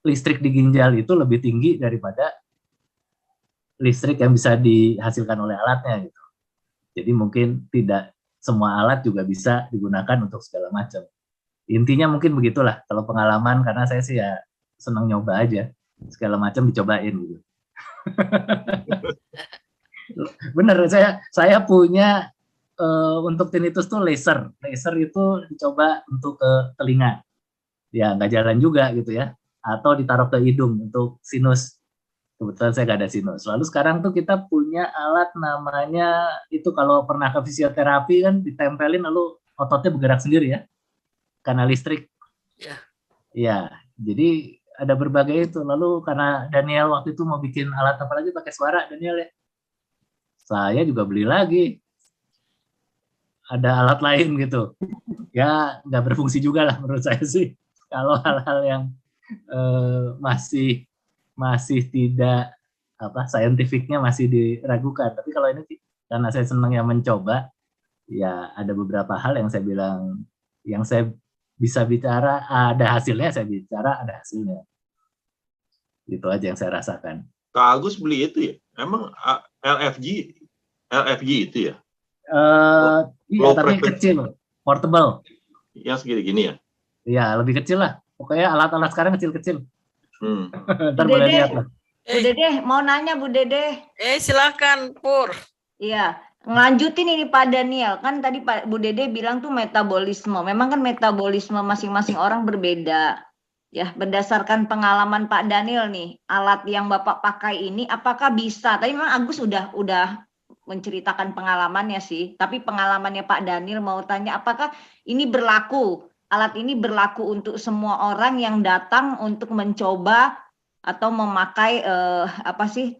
listrik di ginjal itu lebih tinggi daripada listrik yang bisa dihasilkan oleh alatnya gitu. Jadi mungkin tidak semua alat juga bisa digunakan untuk segala macam. Intinya mungkin begitulah kalau pengalaman, karena saya sih ya senang nyoba aja. Segala macam dicobain gitu. Bener, saya punya untuk tinnitus tuh laser. Laser itu dicoba untuk ke telinga. Ya nggak jalan juga gitu ya. Atau ditaruh ke hidung untuk sinus. Kebetulan saya nggak ada sinus. Lalu sekarang tuh kita punya alat namanya, itu kalau pernah ke fisioterapi kan ditempelin lalu ototnya bergerak sendiri ya, karena listrik. Ya. Ya, jadi ada berbagai itu. Lalu karena Daniel waktu itu mau bikin alat apa lagi pakai suara, Daniel ya. Saya juga beli lagi. Ada alat lain gitu. Ya nggak berfungsi juga lah menurut saya sih. Kalau hal-hal yang masih tidak saintifiknya masih diragukan. Tapi kalau ini karena saya senang yang mencoba, ya ada beberapa hal yang saya bilang, yang saya bisa bicara ada hasilnya, saya bicara ada hasilnya. Itu aja yang saya rasakan. Kak Agus beli itu ya? Emang LFG itu ya? Iya, tapi kecil, portable. Yang segini-gini ya? Iya, lebih kecil lah. Pokoknya alat-alat sekarang kecil-kecil. Ntar Bu boleh Dede, lihat lah. Bu Dede, mau nanya Bu Dede. Silakan Pur. Iya, ngelanjutin ini Pak Daniel. Kan tadi Pak Bu Dede bilang tuh metabolisme. Memang kan metabolisme masing-masing orang berbeda. Ya, berdasarkan pengalaman Pak Daniel nih, alat yang Bapak pakai ini apakah bisa? Tadi memang Agus udah menceritakan pengalamannya sih, tapi pengalamannya Pak Daniel mau tanya apakah ini berlaku? Alat ini berlaku untuk semua orang yang datang untuk mencoba atau memakai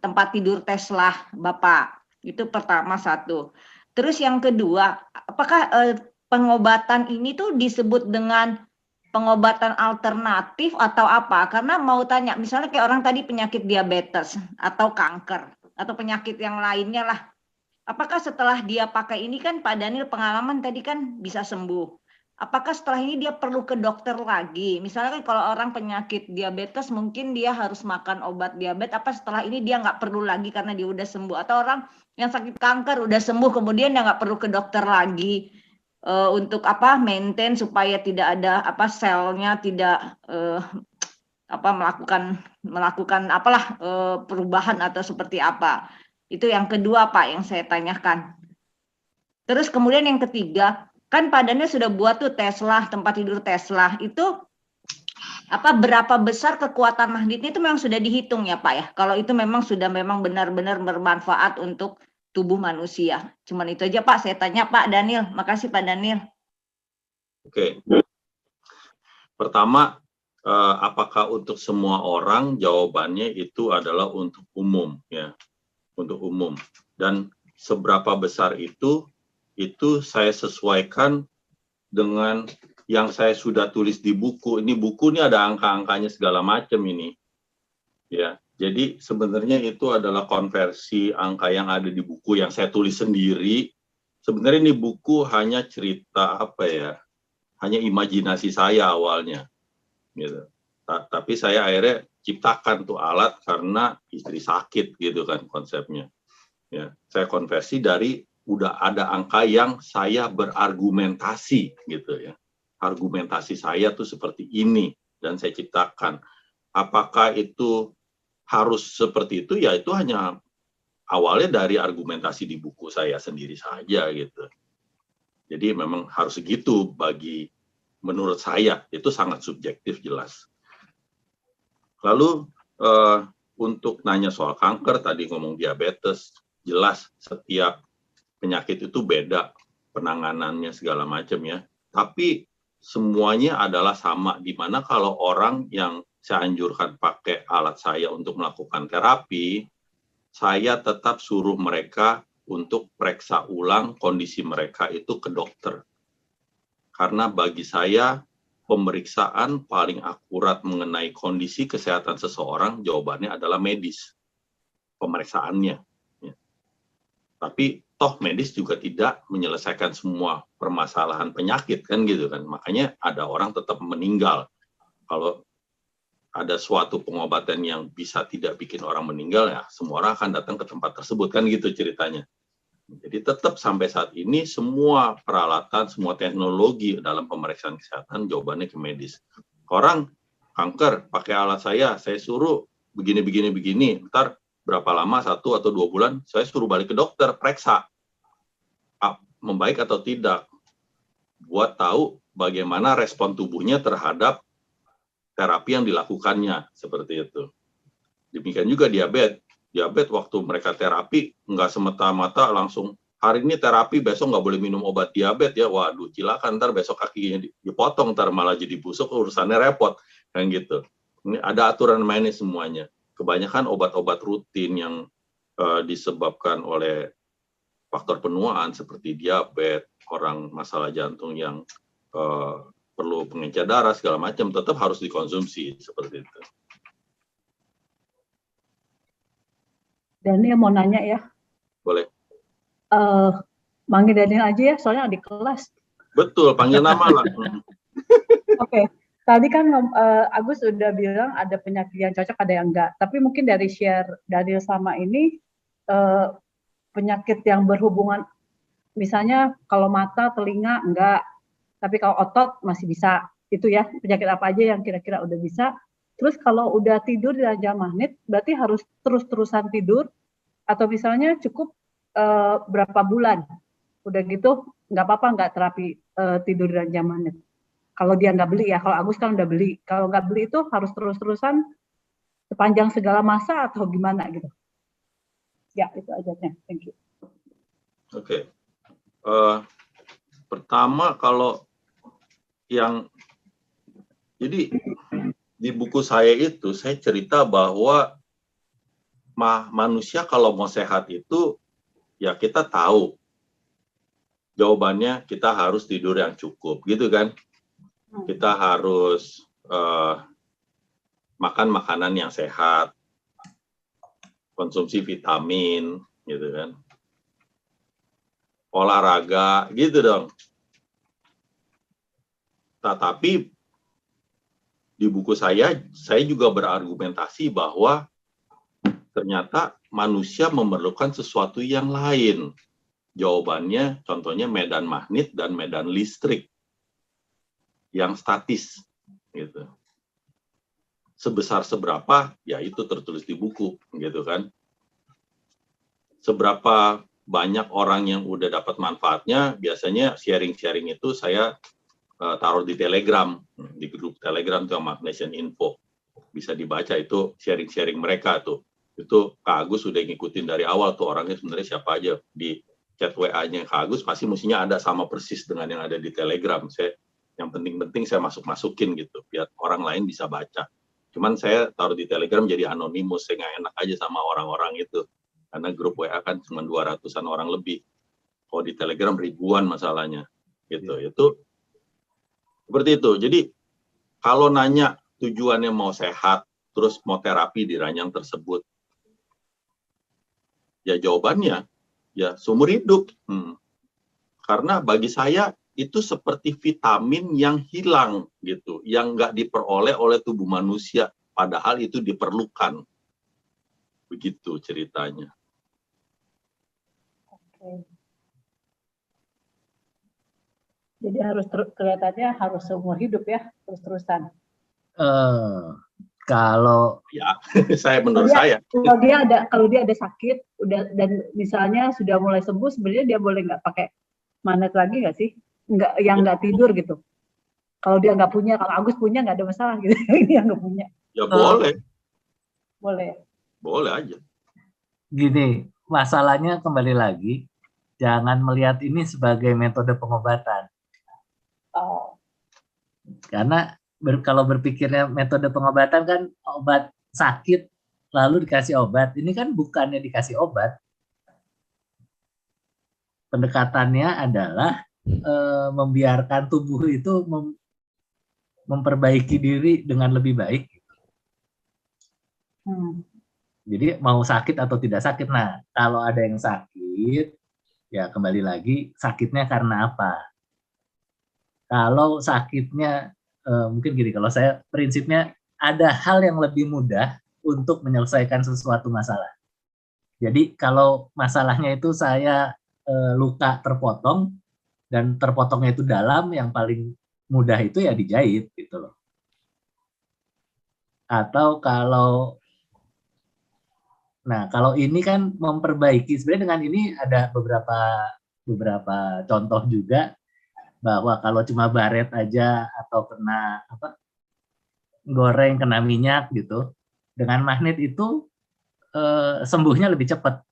tempat tidur Tesla Bapak. Itu pertama satu. Terus yang kedua, apakah pengobatan ini tuh disebut dengan pengobatan alternatif atau apa? Karena mau tanya, misalnya kayak orang tadi penyakit diabetes atau kanker atau penyakit yang lainnya lah. Apakah setelah dia pakai ini kan Pak Daniel pengalaman tadi kan bisa sembuh. Apakah setelah ini dia perlu ke dokter lagi? Misalnya kan kalau orang penyakit diabetes mungkin dia harus makan obat diabetes. Apa setelah ini dia nggak perlu lagi karena dia udah sembuh? Atau orang yang sakit kanker udah sembuh kemudian dia nggak perlu ke dokter lagi untuk maintain supaya tidak ada selnya tidak melakukan apalah perubahan atau seperti apa? Itu yang kedua Pak yang saya tanyakan. Terus kemudian yang ketiga, kan Pak Daniel sudah buat tuh Tesla, tempat tidur Tesla. Itu berapa besar kekuatan magnetnya itu memang sudah dihitung ya Pak ya. Kalau itu memang sudah benar-benar bermanfaat untuk tubuh manusia. Cuman itu aja Pak saya tanya Pak Daniel. Makasih Pak Daniel. Oke. Pertama, apakah untuk semua orang? Jawabannya itu adalah untuk umum ya. Untuk umum. Dan seberapa besar itu saya sesuaikan dengan yang saya sudah tulis di buku. Ini buku ini ada angka-angkanya segala macam ini. Ya. Jadi sebenarnya itu adalah konversi angka yang ada di buku yang saya tulis sendiri. Sebenarnya ini buku hanya cerita hanya imajinasi saya awalnya. Gitu. Tapi saya akhirnya ciptakan tuh alat karena istri sakit gitu kan konsepnya. Ya, saya konversi dari udah ada angka yang saya berargumentasi gitu ya. Argumentasi saya tuh seperti ini dan saya ciptakan. Apakah itu harus seperti itu? Ya itu hanya awalnya dari argumentasi di buku saya sendiri saja gitu. Jadi memang harus segitu menurut saya itu sangat subjektif jelas. Lalu untuk nanya soal kanker tadi ngomong diabetes, jelas setiap penyakit itu beda penanganannya segala macam ya. Tapi semuanya adalah sama, di mana kalau orang yang saya anjurkan pakai alat saya untuk melakukan terapi, saya tetap suruh mereka untuk periksa ulang kondisi mereka itu ke dokter. Karena bagi saya, pemeriksaan paling akurat mengenai kondisi kesehatan seseorang, jawabannya adalah medis. Pemeriksaannya. Ya. Tapi toh medis juga tidak menyelesaikan semua permasalahan penyakit, kan gitu kan. Makanya ada orang tetap meninggal. Kalau ada suatu pengobatan yang bisa tidak bikin orang meninggal, ya semua orang akan datang ke tempat tersebut, kan gitu ceritanya. Jadi tetap sampai saat ini semua peralatan, semua teknologi dalam pemeriksaan kesehatan jawabannya ke medis. Orang kanker pakai alat saya suruh begini, ntar berapa lama, 1 atau 2 bulan, saya suruh balik ke dokter, periksa membaik atau tidak, buat tahu bagaimana respon tubuhnya terhadap terapi yang dilakukannya, seperti itu. Demikian juga diabetes. Diabetes waktu mereka terapi, nggak semata-mata langsung, hari ini terapi, besok nggak boleh minum obat diabetes ya, waduh, silakan, ntar besok kakinya dipotong, ntar malah jadi busuk, urusannya repot, kan gitu. Ini ada aturan mainnya semuanya. Kebanyakan obat-obat rutin yang disebabkan oleh faktor penuaan, seperti diabetes, orang masalah jantung yang perlu pengencer darah segala macam, tetap harus dikonsumsi seperti itu. Daniel mau nanya ya. Boleh. Manggil Daniel aja ya, soalnya adik kelas. Betul, panggil nama lah. Oke. Tadi kan Agus udah bilang ada penyakit yang cocok, ada yang enggak. Tapi mungkin dari share Daniel sama ini, penyakit yang berhubungan, misalnya kalau mata, telinga, enggak. Tapi kalau otot masih bisa, itu ya, penyakit apa aja yang kira-kira udah bisa. Terus kalau udah tidur di ranjang magnet, berarti harus terus-terusan tidur, atau misalnya cukup berapa bulan. Udah gitu, nggak apa-apa nggak terapi tidur di ranjang magnet. Kalau dia nggak beli ya, kalau Agus kan udah beli. Kalau nggak beli itu harus terus-terusan sepanjang segala masa atau gimana gitu. Ya, itu aja. Thank you. Oke. Pertama, kalau yang jadi di buku saya itu saya cerita bahwa manusia kalau mau sehat itu ya kita tahu jawabannya, kita harus tidur yang cukup gitu kan, kita harus makan makanan yang sehat, konsumsi vitamin gitu kan, olahraga gitu dong. Tetapi di buku saya juga berargumentasi bahwa ternyata manusia memerlukan sesuatu yang lain. Jawabannya, contohnya medan magnet dan medan listrik yang statis, gitu. Sebesar seberapa, ya itu tertulis di buku, gitu kan. Seberapa banyak orang yang udah dapat manfaatnya, biasanya sharing-sharing itu saya taruh di Telegram, di grup Telegram tuh Magnesium Info, bisa dibaca itu sharing-sharing mereka tuh. Itu Kak Agus sudah ngikutin dari awal tuh orangnya sebenarnya siapa aja, di chat WA-nya Kak Agus pasti mestinya ada sama persis dengan yang ada di Telegram. Yang penting-penting saya masukin gitu biar orang lain bisa baca. Cuman saya taruh di Telegram jadi anonimus, saya nggak enak aja sama orang-orang itu karena grup WA kan cuma 200-an orang lebih. Kalau di Telegram ribuan masalahnya gitu. Itu seperti itu. Jadi kalau nanya tujuannya mau sehat, terus mau terapi di ranjang tersebut, ya jawabannya ya seumur hidup. Karena bagi saya itu seperti vitamin yang hilang gitu, yang nggak diperoleh oleh tubuh manusia, padahal itu diperlukan. Begitu ceritanya. Oke. Jadi harus kelihatannya harus seumur hidup ya, terus-terusan. Kalau ya, menurut saya kalau dia ada sakit, udah dan misalnya sudah mulai sembuh, sebenarnya dia boleh nggak pakai magnet lagi nggak sih? Nggak tidur gitu. Kalau dia nggak punya, kalau Agus punya nggak ada masalah gitu. Dia nggak punya. Ya boleh. Boleh aja. Gini, masalahnya kembali lagi, jangan melihat ini sebagai metode pengobatan. Oh. Karena kalau berpikirnya metode pengobatan kan obat sakit lalu dikasih obat. Ini kan bukannya dikasih obat. Pendekatannya adalah membiarkan tubuh itu memperbaiki diri dengan lebih baik. Jadi mau sakit atau tidak sakit. Nah, kalau ada yang sakit, ya kembali lagi sakitnya karena apa? Kalau sakitnya mungkin gini, kalau saya prinsipnya ada hal yang lebih mudah untuk menyelesaikan sesuatu masalah. Jadi kalau masalahnya itu saya luka terpotong dan terpotongnya itu dalam, yang paling mudah itu ya dijahit gitu loh. Atau kalau ini kan memperbaiki, sebenarnya dengan ini ada beberapa contoh juga bahwa kalau cuma baret aja atau kena goreng, kena minyak gitu, dengan magnet itu sembuhnya lebih cepat.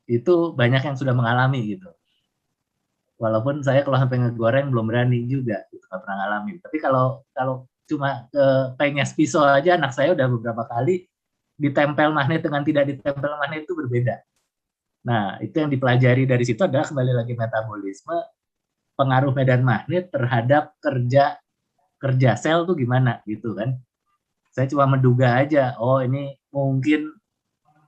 Itu banyak yang sudah mengalami gitu. Walaupun saya kalau sampai ngegoreng belum berani juga, gitu, nggak pernah ngalamin. Tapi kalau cuma penyes pisau aja, anak saya udah beberapa kali ditempel magnet dengan tidak ditempel magnet itu berbeda. Nah, itu yang dipelajari dari situ adalah kembali lagi metabolisme, pengaruh medan magnet terhadap kerja sel tuh gimana gitu kan. Saya cuma menduga aja, oh ini mungkin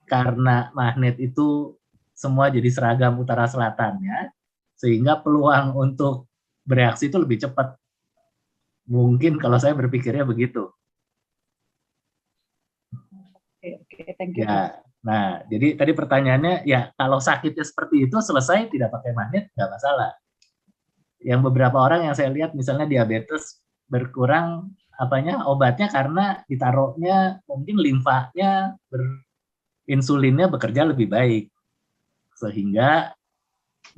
karena magnet itu semua jadi seragam utara selatannya, sehingga peluang untuk bereaksi itu lebih cepat. Mungkin kalau saya berpikirnya begitu. Oke, thank you. Ya, nah jadi tadi pertanyaannya ya kalau sakitnya seperti itu selesai tidak pakai magnet nggak masalah. Yang beberapa orang yang saya lihat misalnya diabetes berkurang obatnya karena ditaruhnya mungkin limfanya insulinnya bekerja lebih baik sehingga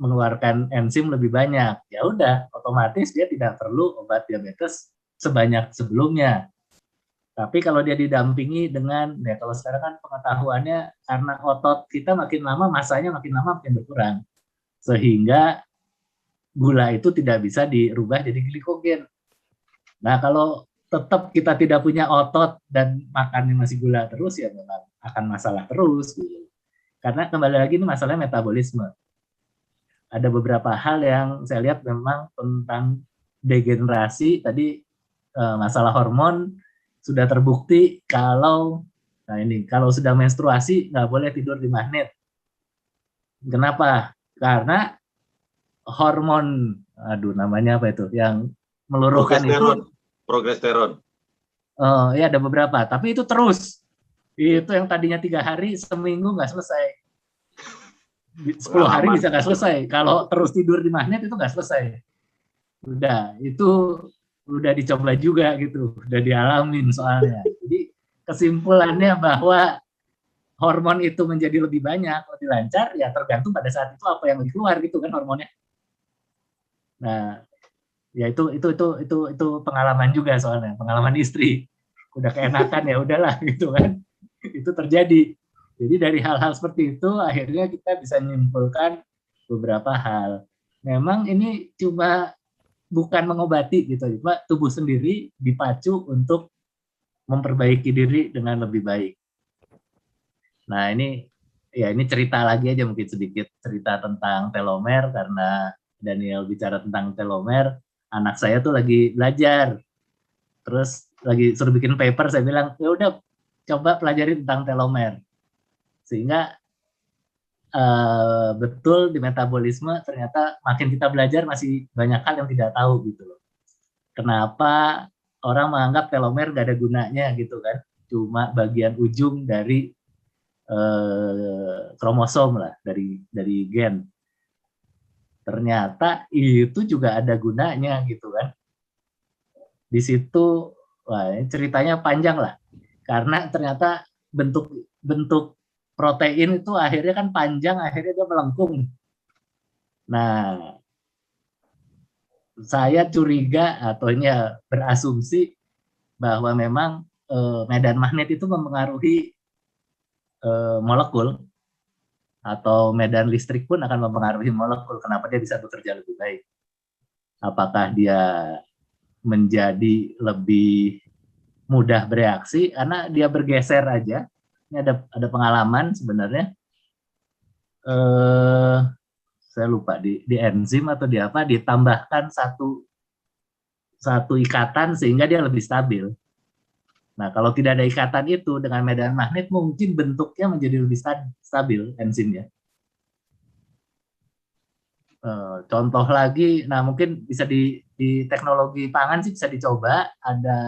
mengeluarkan enzim lebih banyak. Ya udah, otomatis dia tidak perlu obat diabetes sebanyak sebelumnya. Tapi kalau dia didampingi dengan, ya kalau sekarang kan pengetahuannya karena otot kita makin lama, masanya makin lama makin berkurang. Sehingga gula itu tidak bisa dirubah jadi glikogen. Nah kalau tetap kita tidak punya otot dan makannya masih gula terus, ya memang akan masalah terus. Karena kembali lagi ini masalah metabolisme. Ada beberapa hal yang saya lihat memang tentang degenerasi, tadi masalah hormon, sudah terbukti kalau sudah menstruasi nggak boleh tidur di magnet. Kenapa? Karena hormon, namanya apa itu, yang meluruhkan itu progesteron. Ya ada beberapa, tapi itu terus. Itu yang tadinya 3 hari, seminggu nggak selesai. 10 hari bisa nggak selesai. Kalau terus tidur di magnet itu nggak selesai. Udah dicoba juga gitu, udah dialamin soalnya. Jadi kesimpulannya bahwa hormon itu menjadi lebih banyak, lebih lancar, ya tergantung pada saat itu apa yang keluar gitu kan hormonnya. Nah, ya itu pengalaman juga soalnya, pengalaman istri. Udah keenakan ya udahlah gitu kan. Itu terjadi. Jadi dari hal-hal seperti itu akhirnya kita bisa menyimpulkan beberapa hal. Memang ini cuma bukan mengobati gitu, cuma tubuh sendiri dipacu untuk memperbaiki diri dengan lebih baik. Nah ini cerita lagi aja, mungkin sedikit cerita tentang telomer, karena Daniel bicara tentang telomer. Anak saya tuh lagi belajar, terus lagi suruh bikin paper, saya bilang ya udah coba pelajari tentang telomer, sehingga betul di metabolisme ternyata makin kita belajar masih banyak hal yang tidak tahu gitu loh. Kenapa orang menganggap telomer gak ada gunanya gitu kan, cuma bagian ujung dari kromosom lah, dari gen. Ternyata itu juga ada gunanya gitu kan. Di situ ceritanya panjang lah, karena ternyata bentuk protein itu akhirnya kan panjang, akhirnya dia melengkung. Nah, saya curiga atau berasumsi bahwa memang medan magnet itu mempengaruhi molekul, atau medan listrik pun akan mempengaruhi molekul. Kenapa dia bisa bekerja lebih baik? Apakah dia menjadi lebih mudah bereaksi karena dia bergeser aja. Ini ada pengalaman sebenarnya. Saya lupa di enzim atau di apa, ditambahkan satu ikatan sehingga dia lebih stabil. Nah, kalau tidak ada ikatan itu dengan medan magnet mungkin bentuknya menjadi lebih stabil enzimnya. Contoh lagi, nah mungkin bisa di teknologi pangan sih bisa dicoba. Ada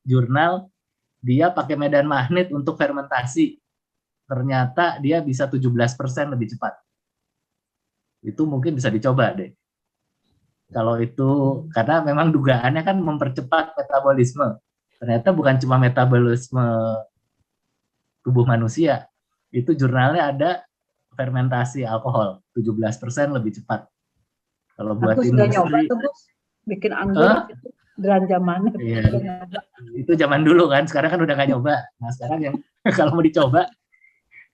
jurnal dia pakai medan magnet untuk fermentasi. Ternyata dia bisa 17% lebih cepat. Itu mungkin bisa dicoba deh. Kalau itu, karena memang dugaannya kan mempercepat metabolisme. Ternyata bukan cuma metabolisme tubuh manusia. Itu jurnalnya ada fermentasi alkohol 17% lebih cepat. Kalau buat Aku sudah industri, nyoba tuh Gus, bikin anggur itu belanja mana? iya, itu zaman dulu kan, sekarang kan udah nggak nyoba. Nah sekarang yang kalau mau dicoba,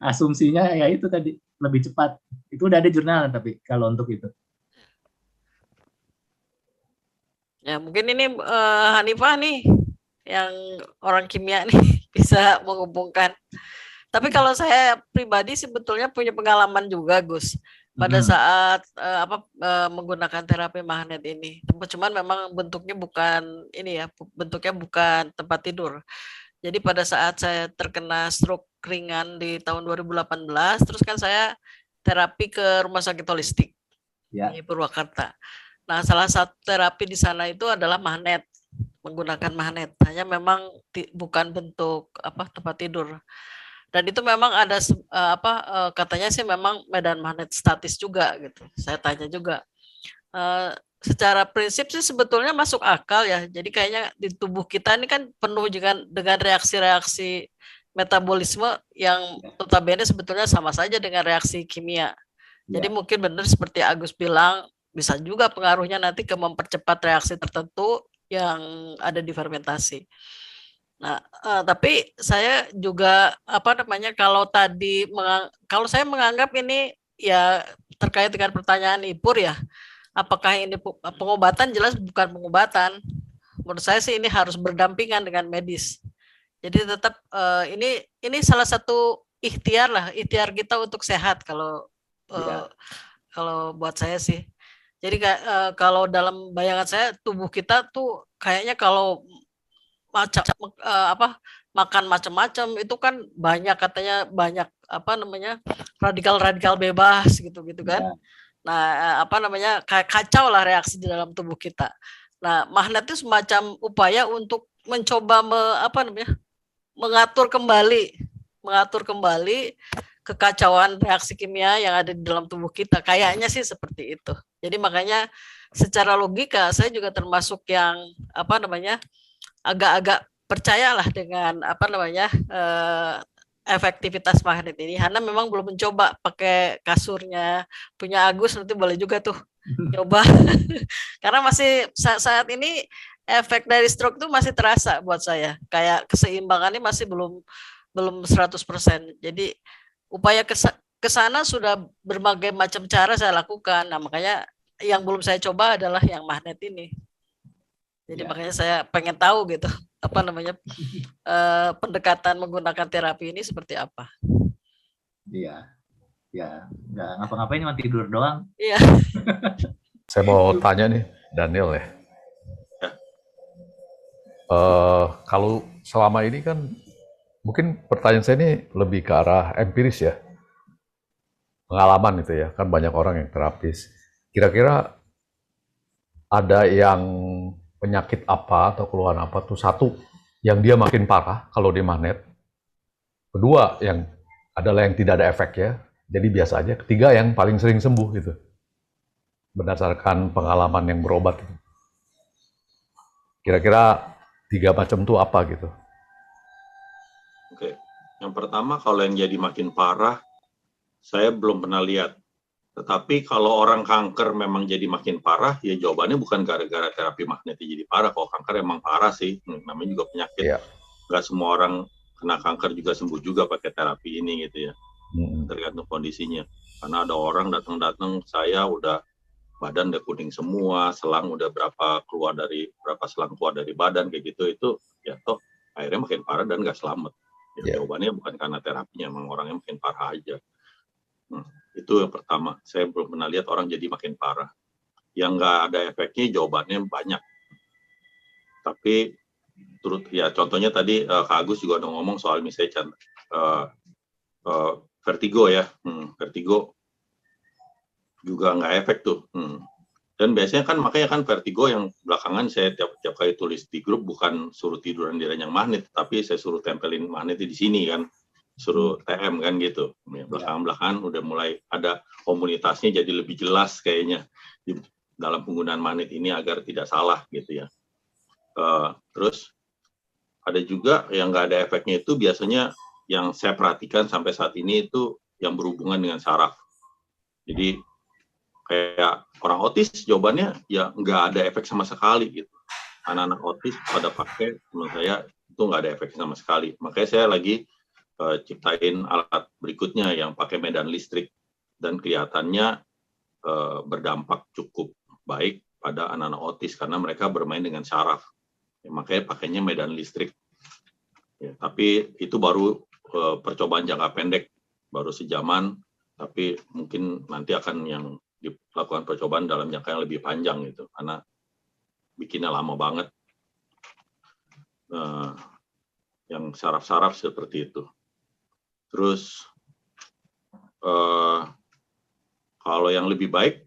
asumsinya ya itu tadi lebih cepat. Itu udah ada jurnal tapi kalau untuk itu. Ya mungkin ini Hanifah nih yang orang kimia nih bisa menghubungkan. Tapi kalau saya pribadi sebetulnya punya pengalaman juga Gus pada saat menggunakan terapi magnet ini. Cuman memang bentuknya bukan ini ya, bentuknya bukan tempat tidur. Jadi pada saat saya terkena stroke ringan di tahun 2018, terus kan saya terapi ke rumah sakit holistik di Purwakarta. Nah, salah satu terapi di sana itu adalah magnet, menggunakan magnet. Hanya memang bukan bentuk tempat tidur. Dan itu memang ada katanya sih memang medan magnet statis juga gitu. Saya tanya juga. Secara prinsip sih sebetulnya masuk akal ya. Jadi kayaknya di tubuh kita ini kan penuh dengan reaksi-reaksi metabolisme yang notabene sebetulnya sama saja dengan reaksi kimia. Jadi mungkin benar seperti Agus bilang, bisa juga pengaruhnya nanti ke mempercepat reaksi tertentu yang ada di fermentasi. Nah, tapi saya juga kalau saya menganggap ini ya terkait dengan pertanyaan Ipur ya, apakah ini pengobatan? Jelas bukan pengobatan. Menurut saya sih ini harus berdampingan dengan medis. Jadi tetap ini salah satu ikhtiar kita untuk sehat kalau buat saya sih. Jadi kalau dalam bayangan saya tubuh kita tuh kayaknya kalau makan macam-macam itu kan katanya banyak radikal bebas gitu kan. Nah, kacau lah reaksi di dalam tubuh kita. Nah, magnet itu semacam upaya untuk mencoba mengatur kembali kekacauan reaksi kimia yang ada di dalam tubuh kita. Kayaknya sih seperti itu. Jadi makanya secara logika saya juga termasuk yang agak-agak percayalah dengan efektivitas magnet ini. Karena memang belum mencoba pakai kasurnya punya Agus, nanti boleh juga tuh coba. Karena masih saat ini efek dari stroke itu masih terasa buat saya. Kayak keseimbangannya masih belum 100%. Jadi upaya ke sana sudah berbagai macam cara saya lakukan. Nah, makanya yang belum saya coba adalah yang magnet ini. Jadi makanya saya pengen tahu gitu, pendekatan menggunakan terapi ini seperti apa. Iya. Ya, nggak ngapa-ngapain, cuma tidur doang. Iya. Saya mau tanya nih, Daniel ya. Kalau selama ini kan, mungkin pertanyaan saya ini lebih ke arah empiris ya. Pengalaman itu ya, kan banyak orang yang terapis. Kira-kira ada yang penyakit apa atau keluhan apa tuh, satu yang dia makin parah kalau di magnet, kedua yang adalah yang tidak ada efek ya, jadi biasa aja, ketiga yang paling sering sembuh gitu berdasarkan pengalaman yang berobat. Kira-kira 3 macam tuh apa gitu? Oke, yang pertama kalau yang jadi makin parah saya belum pernah lihat. Tetapi kalau orang kanker memang jadi makin parah, ya jawabannya bukan gara-gara terapi magnet jadi parah. Kalau kanker emang parah sih, namanya juga penyakit. Nggak semua orang kena kanker juga sembuh juga pakai terapi ini gitu ya. Tergantung kondisinya. Karena ada orang datang-datang, saya udah badan udah kuning semua, selang udah berapa selang keluar dari badan kayak gitu, itu ya toh akhirnya makin parah dan nggak selamat. Ya, jawabannya bukan karena terapinya, emang orangnya makin parah aja. Itu yang pertama, saya belum pernah lihat orang jadi makin parah. Yang nggak ada efeknya jawabannya banyak. Tapi ya contohnya tadi Kak Agus juga udah ngomong soal misalnya vertigo ya, vertigo juga nggak efek tuh. Dan biasanya kan makanya kan vertigo yang belakangan saya tiap kali tulis di grup bukan suruh tiduran di ranjang magnet, tapi saya suruh tempelin magnet di sini kan, suruh TM kan gitu. Belakangan udah mulai ada komunitasnya jadi lebih jelas kayaknya di dalam penggunaan magnet ini agar tidak salah gitu ya. Terus ada juga yang nggak ada efeknya itu biasanya yang saya perhatikan sampai saat ini itu yang berhubungan dengan saraf. Jadi kayak orang otis jawabannya ya nggak ada efek sama sekali gitu. Anak-anak otis pada pakai, menurut saya itu nggak ada efek sama sekali. Makanya saya lagi ciptain alat berikutnya yang pakai medan listrik dan kelihatannya berdampak cukup baik pada anak-anak otis karena mereka bermain dengan saraf. Ya, makanya pakainya medan listrik. Ya, tapi itu baru percobaan jangka pendek, baru sejaman, tapi mungkin nanti akan yang dilakukan percobaan dalam jangka yang lebih panjang gitu, karena bikinnya lama banget. Yang saraf-saraf seperti itu. Terus kalau yang lebih baik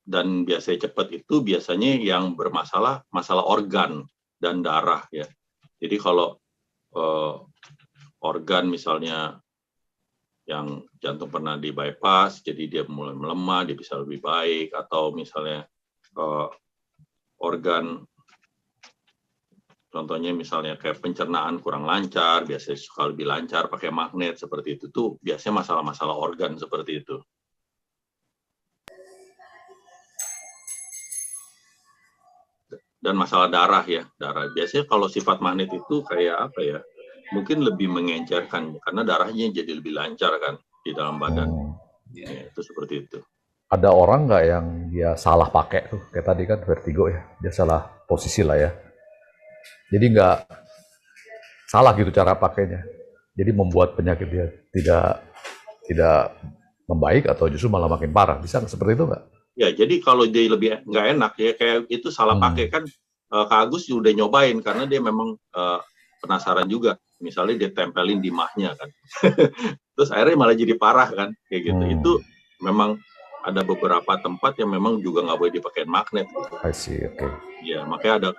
dan biasanya cepat itu biasanya yang bermasalah masalah organ dan darah ya. Jadi kalau organ misalnya yang jantung pernah di bypass, jadi dia mulai melemah, dia bisa lebih baik, atau misalnya organ, contohnya misalnya kayak pencernaan kurang lancar, biasanya suka lebih lancar pakai magnet seperti itu tuh biasanya masalah-masalah organ seperti itu. Dan masalah darah ya, darah. Biasanya kalau sifat magnet itu kayak apa ya, mungkin lebih mengencerkan, karena darahnya jadi lebih lancar kan di dalam badan. Ya, itu seperti itu. Ada orang nggak yang dia salah pakai tuh, kayak tadi kan vertigo ya, dia salah posisi lah ya. Jadi nggak salah gitu cara pakainya. Jadi membuat penyakit dia tidak membaik atau justru malah makin parah. Bisa seperti itu nggak? Ya, jadi kalau dia lebih nggak enak ya kayak itu salah pakai kan, Kak Agus udah nyobain karena dia memang penasaran juga. Misalnya dia tempelin di mahnya kan, terus akhirnya malah jadi parah kan, kayak gitu. Itu memang ada beberapa tempat yang memang juga nggak boleh dipakai magnet. I see, oke. Ya, makanya ada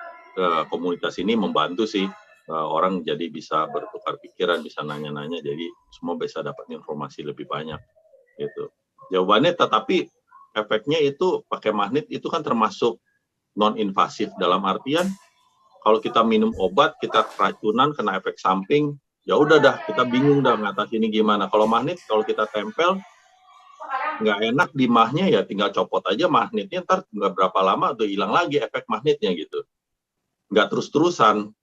komunitas ini membantu sih orang jadi bisa bertukar pikiran, bisa nanya-nanya, jadi semua bisa dapat informasi lebih banyak gitu. Jawabannya tetapi efeknya itu pakai magnet itu kan termasuk non-invasif dalam artian kalau kita minum obat kita keracunan kena efek samping ya udah dah kita bingung dah ngatasi ini gimana. Kalau magnet kalau kita tempel nggak enak di mahnya ya tinggal copot aja magnetnya, ntar nggak berapa lama udah hilang lagi efek magnetnya gitu, nggak terus-terusan.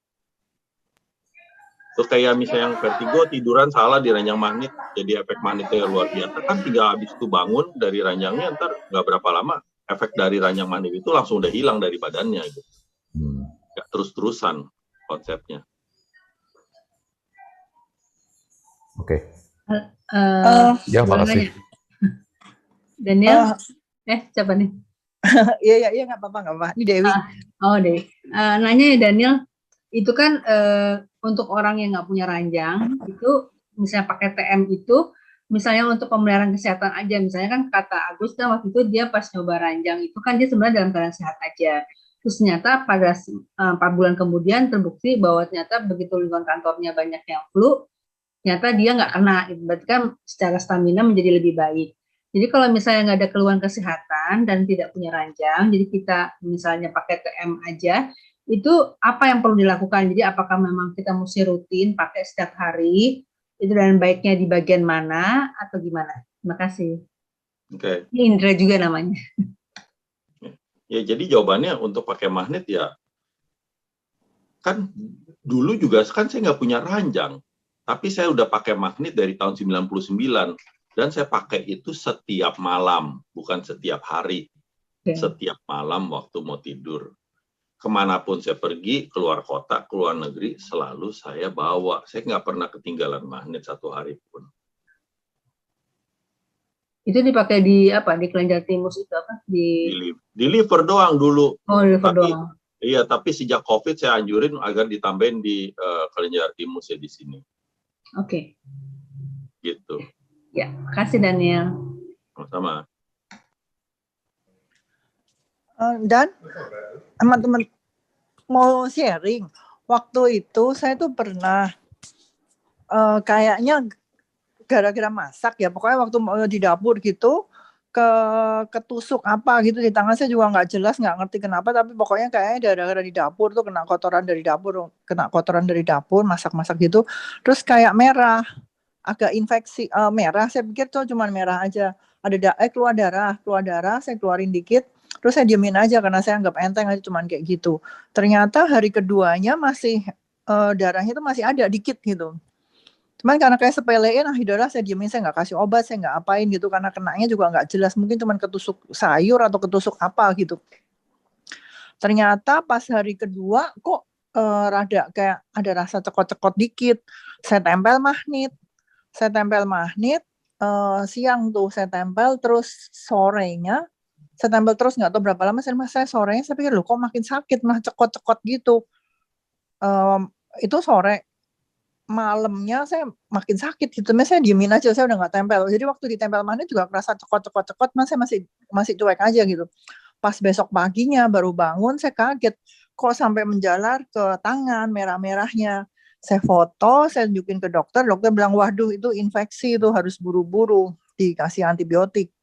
Terus kayak misalnya yang vertigo tiduran salah di ranjang magnet, jadi efek magnetnya luar biasa kan, tinggal habis itu bangun dari ranjangnya, ntar nggak berapa lama efek dari ranjang magnet itu langsung udah hilang dari badannya gitu. Nggak terus-terusan konsepnya. Oke. Ya, makasih. Daniel, siapa nih? Iya nggak apa-apa. Ini Dewi. Dewi. Nanya ya Daniel, itu kan untuk orang yang nggak punya ranjang itu misalnya pakai TM itu misalnya untuk pemeliharaan kesehatan aja, misalnya kan kata Agus kan waktu itu dia pas nyoba ranjang itu kan dia sebenarnya dalam keadaan sehat aja, terus ternyata pada 4 bulan kemudian terbukti bahwa ternyata begitu lingkungan kantornya banyak yang flu, ternyata dia nggak kena, berarti kan secara stamina menjadi lebih baik. Jadi kalau misalnya nggak ada keluhan kesehatan dan tidak punya ranjang, jadi kita misalnya pakai TM aja, itu apa yang perlu dilakukan? Jadi apakah memang kita mesti rutin pakai setiap hari? Itu dan baiknya di bagian mana atau gimana? Terima kasih. Oke. Ini Indra juga namanya. Ya jadi jawabannya untuk pakai magnet ya, kan dulu juga kan saya nggak punya ranjang, tapi saya udah pakai magnet dari tahun 99 dan saya pakai itu setiap malam, bukan setiap hari. setiap malam waktu mau tidur. Kemanapun saya pergi, keluar kota, keluar negeri, selalu saya bawa. Saya nggak pernah ketinggalan magnet satu hari pun. Itu dipakai di apa? Di kelenjar timus itu apa? Di liver doang dulu. Oh, liver doang. Iya, tapi sejak COVID saya anjurin agar ditambahin di kelenjar timusnya di sini. Oke. Gitu. Ya, kasih Daniel. Sama-sama. Dan teman-teman mau sharing, waktu itu saya tuh pernah kayaknya gara-gara masak ya, pokoknya waktu di dapur gitu ketusuk apa gitu di tangan, saya juga nggak jelas, nggak ngerti kenapa, tapi pokoknya kayaknya gara-gara di dapur tuh kena kotoran dari dapur masak-masak gitu, terus kayak merah, agak infeksi, merah. Saya pikir tuh cuma merah aja, ada keluar darah, saya keluarin dikit, terus saya diemin aja karena saya anggap enteng aja, cuman kayak gitu. Ternyata hari keduanya masih darahnya itu masih ada dikit gitu. Cuman karena kayak sepelein, udahlah saya diemin, saya nggak kasih obat, saya nggak apain gitu, karena kenanya juga nggak jelas, mungkin cuman ketusuk sayur atau ketusuk apa gitu. Ternyata pas hari kedua kok rada kayak ada rasa cekot-cekot dikit. Saya tempel magnet, siang tuh saya tempel, terus sorenya saya tempel terus, nggak tahu berapa lama, saya sorenya saya pikir loh kok makin sakit, mah cekot-cekot gitu. Itu sore, malamnya saya makin sakit gitu, saya diemin aja, saya udah nggak tempel. Jadi waktu ditempel magnet juga kerasa cekot-cekot, saya masih cuek aja gitu. Pas besok paginya baru bangun, saya kaget kok sampai menjalar ke tangan merah-merahnya. Saya foto, saya tunjukin ke dokter bilang waduh itu infeksi, itu harus buru-buru dikasih antibiotik.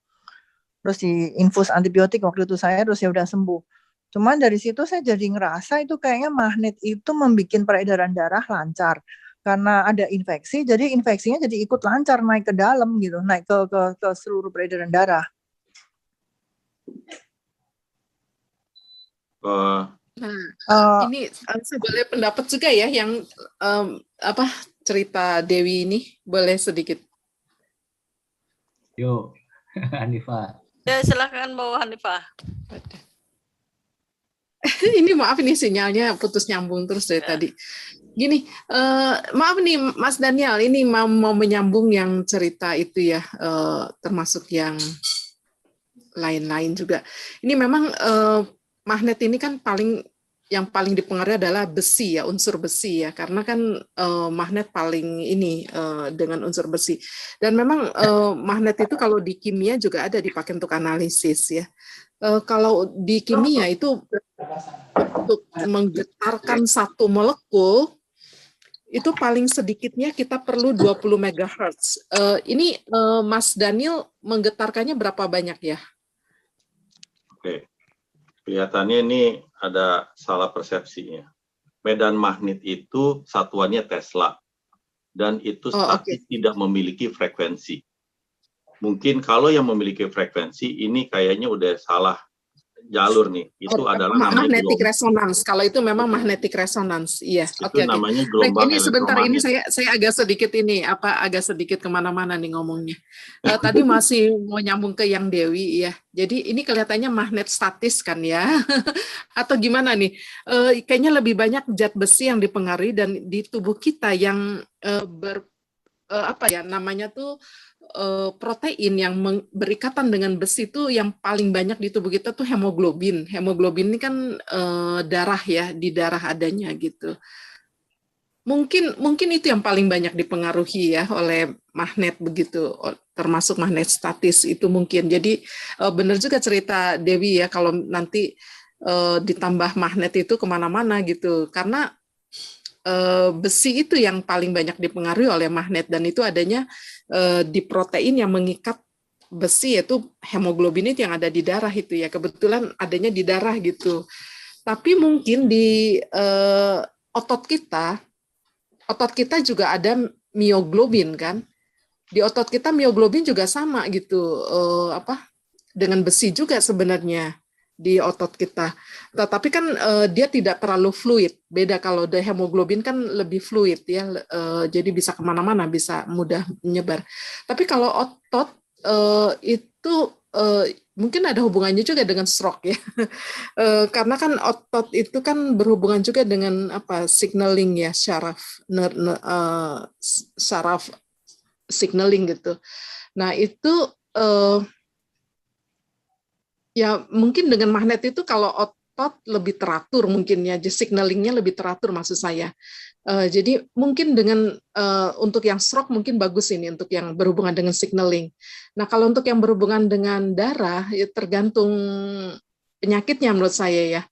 Terus diinfus antibiotik waktu itu saya, terus ya udah sembuh. Cuman dari situ saya jadi ngerasa itu kayaknya magnet itu membuat peredaran darah lancar. Karena ada infeksi, jadi infeksinya jadi ikut lancar naik ke dalam gitu, naik ke seluruh peredaran darah. Ini saya boleh pendapat juga ya, yang cerita Dewi ini boleh sedikit. Yuk, Hanifah. Ya silakan Bu Hanifah. Ini maaf ini sinyalnya putus nyambung terus dari tadi. Gini, maaf nih Mas Daniel, ini mau menyambung yang cerita itu ya, termasuk yang lain-lain juga. Ini memang magnet ini kan yang paling dipengaruhi adalah besi ya, unsur besi ya, karena kan magnet paling ini dengan unsur besi. Dan memang magnet itu kalau di kimia juga ada dipakai untuk analisis ya. Kalau di kimia itu untuk menggetarkan satu molekul itu paling sedikitnya kita perlu 20 MHz. Ini Mas Daniel menggetarkannya berapa banyak ya? Oke, kelihatannya ini ada salah persepsinya. Medan magnet itu satuannya Tesla, dan itu statis tidak memiliki frekuensi. Mungkin kalau yang memiliki frekuensi ini kayaknya udah salah jalur nih. Itu adalah namanya magnetic resonance. Kalau itu memang magnetic resonance, iya. Itu namanya gelombang ini sebentar, ini elektromagnet. saya agak sedikit kemana-mana nih ngomongnya. Tadi masih mau nyambung ke yang Dewi ya. Jadi ini kelihatannya magnet statis kan ya, atau gimana nih? Kayaknya lebih banyak zat besi yang dipengaruhi, dan di tubuh kita yang namanya tuh protein yang berikatan dengan besi itu yang paling banyak di tubuh kita tuh hemoglobin. Hemoglobin ini kan darah ya, di darah adanya gitu. Mungkin itu yang paling banyak dipengaruhi ya oleh magnet begitu, termasuk magnet statis itu mungkin. Jadi benar juga cerita Dewi ya, kalau nanti ditambah magnet itu kemana-mana gitu, karena besi itu yang paling banyak dipengaruhi oleh magnet, dan itu adanya di protein yang mengikat besi, yaitu hemoglobin itu yang ada di darah itu ya, kebetulan adanya di darah gitu. Tapi mungkin di otot kita juga ada mioglobin kan, di otot kita mioglobin juga sama gitu, dengan besi juga sebenarnya di otot kita. Tetapi kan dia tidak terlalu fluid. Beda kalau the hemoglobin kan lebih fluid ya, jadi bisa kemana-mana, bisa mudah menyebar. Tapi kalau otot itu mungkin ada hubungannya juga dengan stroke ya. Karena kan otot itu kan berhubungan juga dengan apa signaling ya, saraf signaling gitu. Nah itu ya mungkin dengan magnet itu kalau otot lebih teratur mungkin ya, signalingnya lebih teratur maksud saya. Jadi mungkin dengan untuk yang stroke mungkin bagus ini untuk yang berhubungan dengan signaling. Nah kalau untuk yang berhubungan dengan darah ya tergantung penyakitnya menurut saya ya.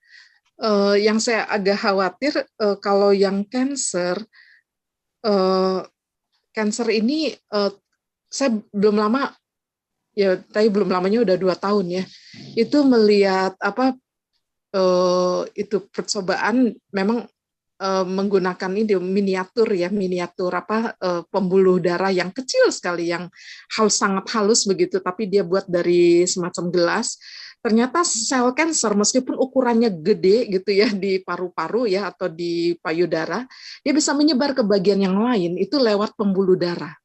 Yang saya agak khawatir kalau yang cancer ini saya belum lama ya, tapi belum lamanya udah 2 tahun ya. Itu melihat apa itu percobaan memang menggunakan ini miniatur apa pembuluh darah yang kecil sekali yang sangat halus begitu, tapi dia buat dari semacam gelas. Ternyata sel kanker meskipun ukurannya gede gitu ya di paru-paru ya atau di payudara, dia bisa menyebar ke bagian yang lain itu lewat pembuluh darah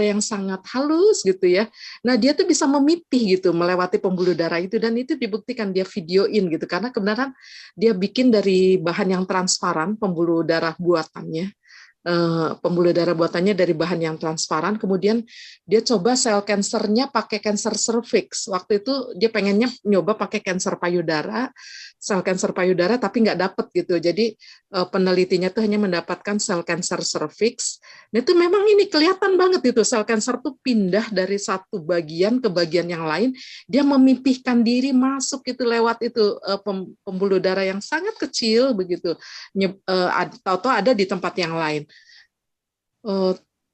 yang sangat halus gitu ya. Nah dia tuh bisa memipih gitu melewati pembuluh darah itu, dan itu dibuktikan dia videoin gitu karena kebenaran dia bikin dari bahan yang transparan pembuluh darah buatannya. Dari bahan yang transparan, kemudian dia coba sel kansernya pakai kanker cervix. Waktu itu dia pengennya nyoba pakai kanker payudara, sel kanker payudara, tapi nggak dapet gitu. Jadi penelitinya tuh hanya mendapatkan sel kanker cervix. Nah itu memang ini kelihatan banget itu sel kanker tuh pindah dari satu bagian ke bagian yang lain. Dia memipihkan diri masuk itu lewat itu pembuluh darah yang sangat kecil begitu. Tahu-tahu ada di tempat yang lain.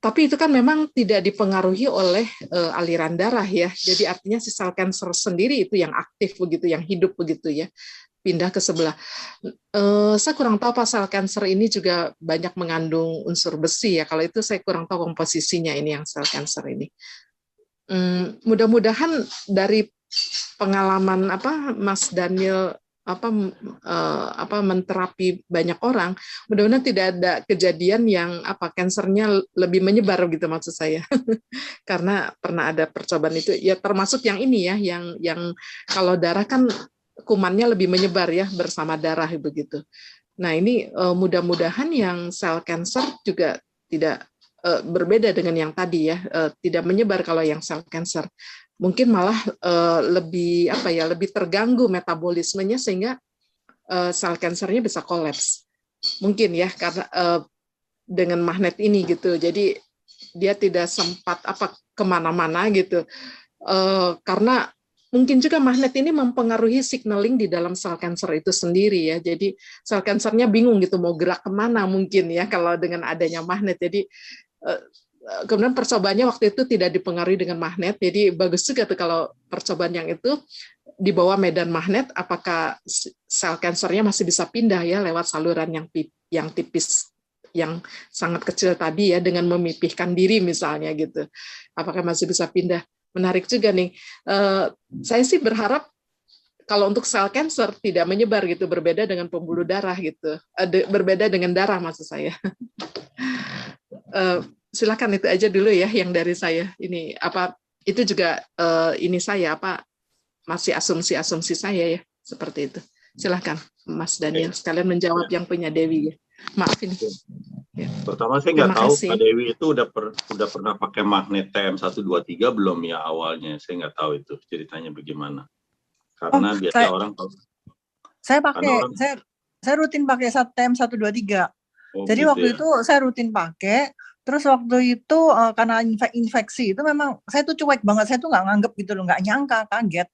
Tapi itu kan memang tidak dipengaruhi oleh aliran darah ya. Jadi artinya si sel kanker sendiri itu yang aktif begitu, yang hidup begitu ya, pindah ke sebelah. Saya kurang tahu sel kanker ini juga banyak mengandung unsur besi ya. Kalau itu saya kurang tahu komposisinya ini yang sel kanker ini. Mudah-mudahan dari pengalaman Mas Daniel menterapi banyak orang, mudah-mudahan tidak ada kejadian yang kansernya lebih menyebar gitu maksud saya. Karena pernah ada percobaan itu ya, termasuk yang ini ya, yang kalau darah kan kumannya lebih menyebar ya bersama darah begitu. Nah ini mudah-mudahan yang sel kanker juga tidak berbeda dengan yang tadi ya, tidak menyebar kalau yang sel kanker. Mungkin malah lebih lebih terganggu metabolismenya sehingga sel kansernya bisa kolaps. Mungkin ya karena dengan magnet ini gitu. Jadi dia tidak sempat kemana-mana gitu. Karena mungkin juga magnet ini mempengaruhi signaling di dalam sel kanker itu sendiri ya. Jadi sel kansernya bingung gitu mau gerak kemana mungkin ya kalau dengan adanya magnet. Jadi kemudian percobaannya waktu itu tidak dipengaruhi dengan magnet, jadi bagus juga tuh kalau percobaan yang itu di bawah medan magnet, apakah sel kansernya masih bisa pindah ya lewat saluran yang tipis, yang sangat kecil tadi ya, dengan memipihkan diri misalnya gitu, apakah masih bisa pindah. Menarik juga nih. Saya sih berharap kalau untuk sel kanker tidak menyebar gitu, berbeda dengan pembuluh darah gitu, berbeda dengan darah maksud saya. Silakan itu aja dulu ya yang dari saya. Ini itu juga ini saya masih asumsi saya ya seperti itu. Silakan Mas Daniel sekalian menjawab yang punya Dewi ya. Maaf ini. Ya. Pertama saya nggak tahu Pak Dewi itu udah pernah pakai magnet TM123 belum ya awalnya. Saya nggak tahu itu ceritanya bagaimana. Karena biasa orang tahu. Saya pakai, saya rutin pakai TM123. Jadi gitu waktu ya. itu saya rutin pakai. Terus waktu itu karena infeksi itu memang saya tuh cuek banget, saya tuh nggak nganggep gitu loh, nggak nyangka, kaget.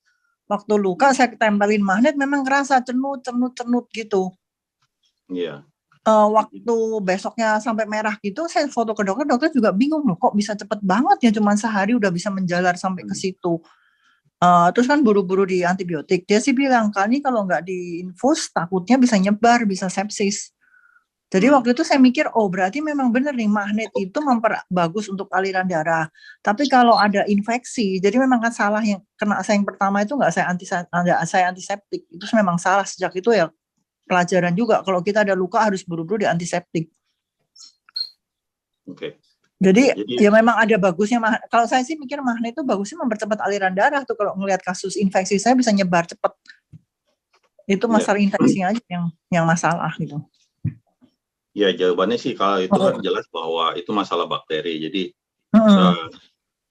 Waktu luka saya tempelin magnet memang kerasa cenut gitu. Iya. Waktu besoknya sampai merah gitu, saya foto ke dokter juga bingung loh, kok bisa cepet banget ya, cuma sehari udah bisa menjalar sampai ke situ. Terus kan buru-buru di antibiotik, dia sih bilang, kali kalau nggak diinfus takutnya bisa nyebar, bisa sepsis. Jadi waktu itu saya mikir, oh berarti memang benar nih magnet itu bagus untuk aliran darah. Tapi kalau ada infeksi, jadi memang kan salah yang kena saya yang pertama itu nggak saya antiseptik. Itu memang salah sejak itu ya pelajaran juga. Kalau kita ada luka harus buru-buru di antiseptik. Oke. Jadi Jadi ya memang ada bagusnya. Kalau saya sih mikir magnet itu bagusnya mempercepat aliran darah tuh. Kalau ngelihat kasus infeksi saya bisa nyebar cepat. Itu Iya. masalah infeksinya aja yang masalah gitu. ya jawabannya sih kalau itu kan jelas bahwa itu masalah bakteri. Jadi Heeh.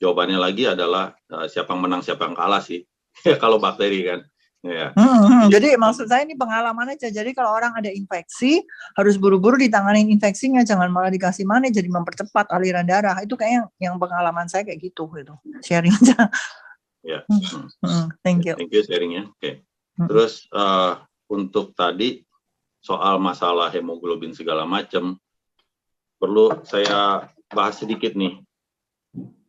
jawabannya lagi adalah siapa yang menang siapa yang kalah sih. Ya kalau bakteri kan. Ya. Jadi maksud saya ini pengalaman aja. Jadi kalau orang ada infeksi harus buru-buru ditanganin infeksinya, jangan malah dikasih magnet jadi mempercepat aliran darah. Itu kayak yang pengalaman saya kayak gitu. Sharing aja. Ya. Thank you. Thank you sharingnya. Oke. Terus untuk tadi soal masalah hemoglobin segala macam perlu saya bahas sedikit nih.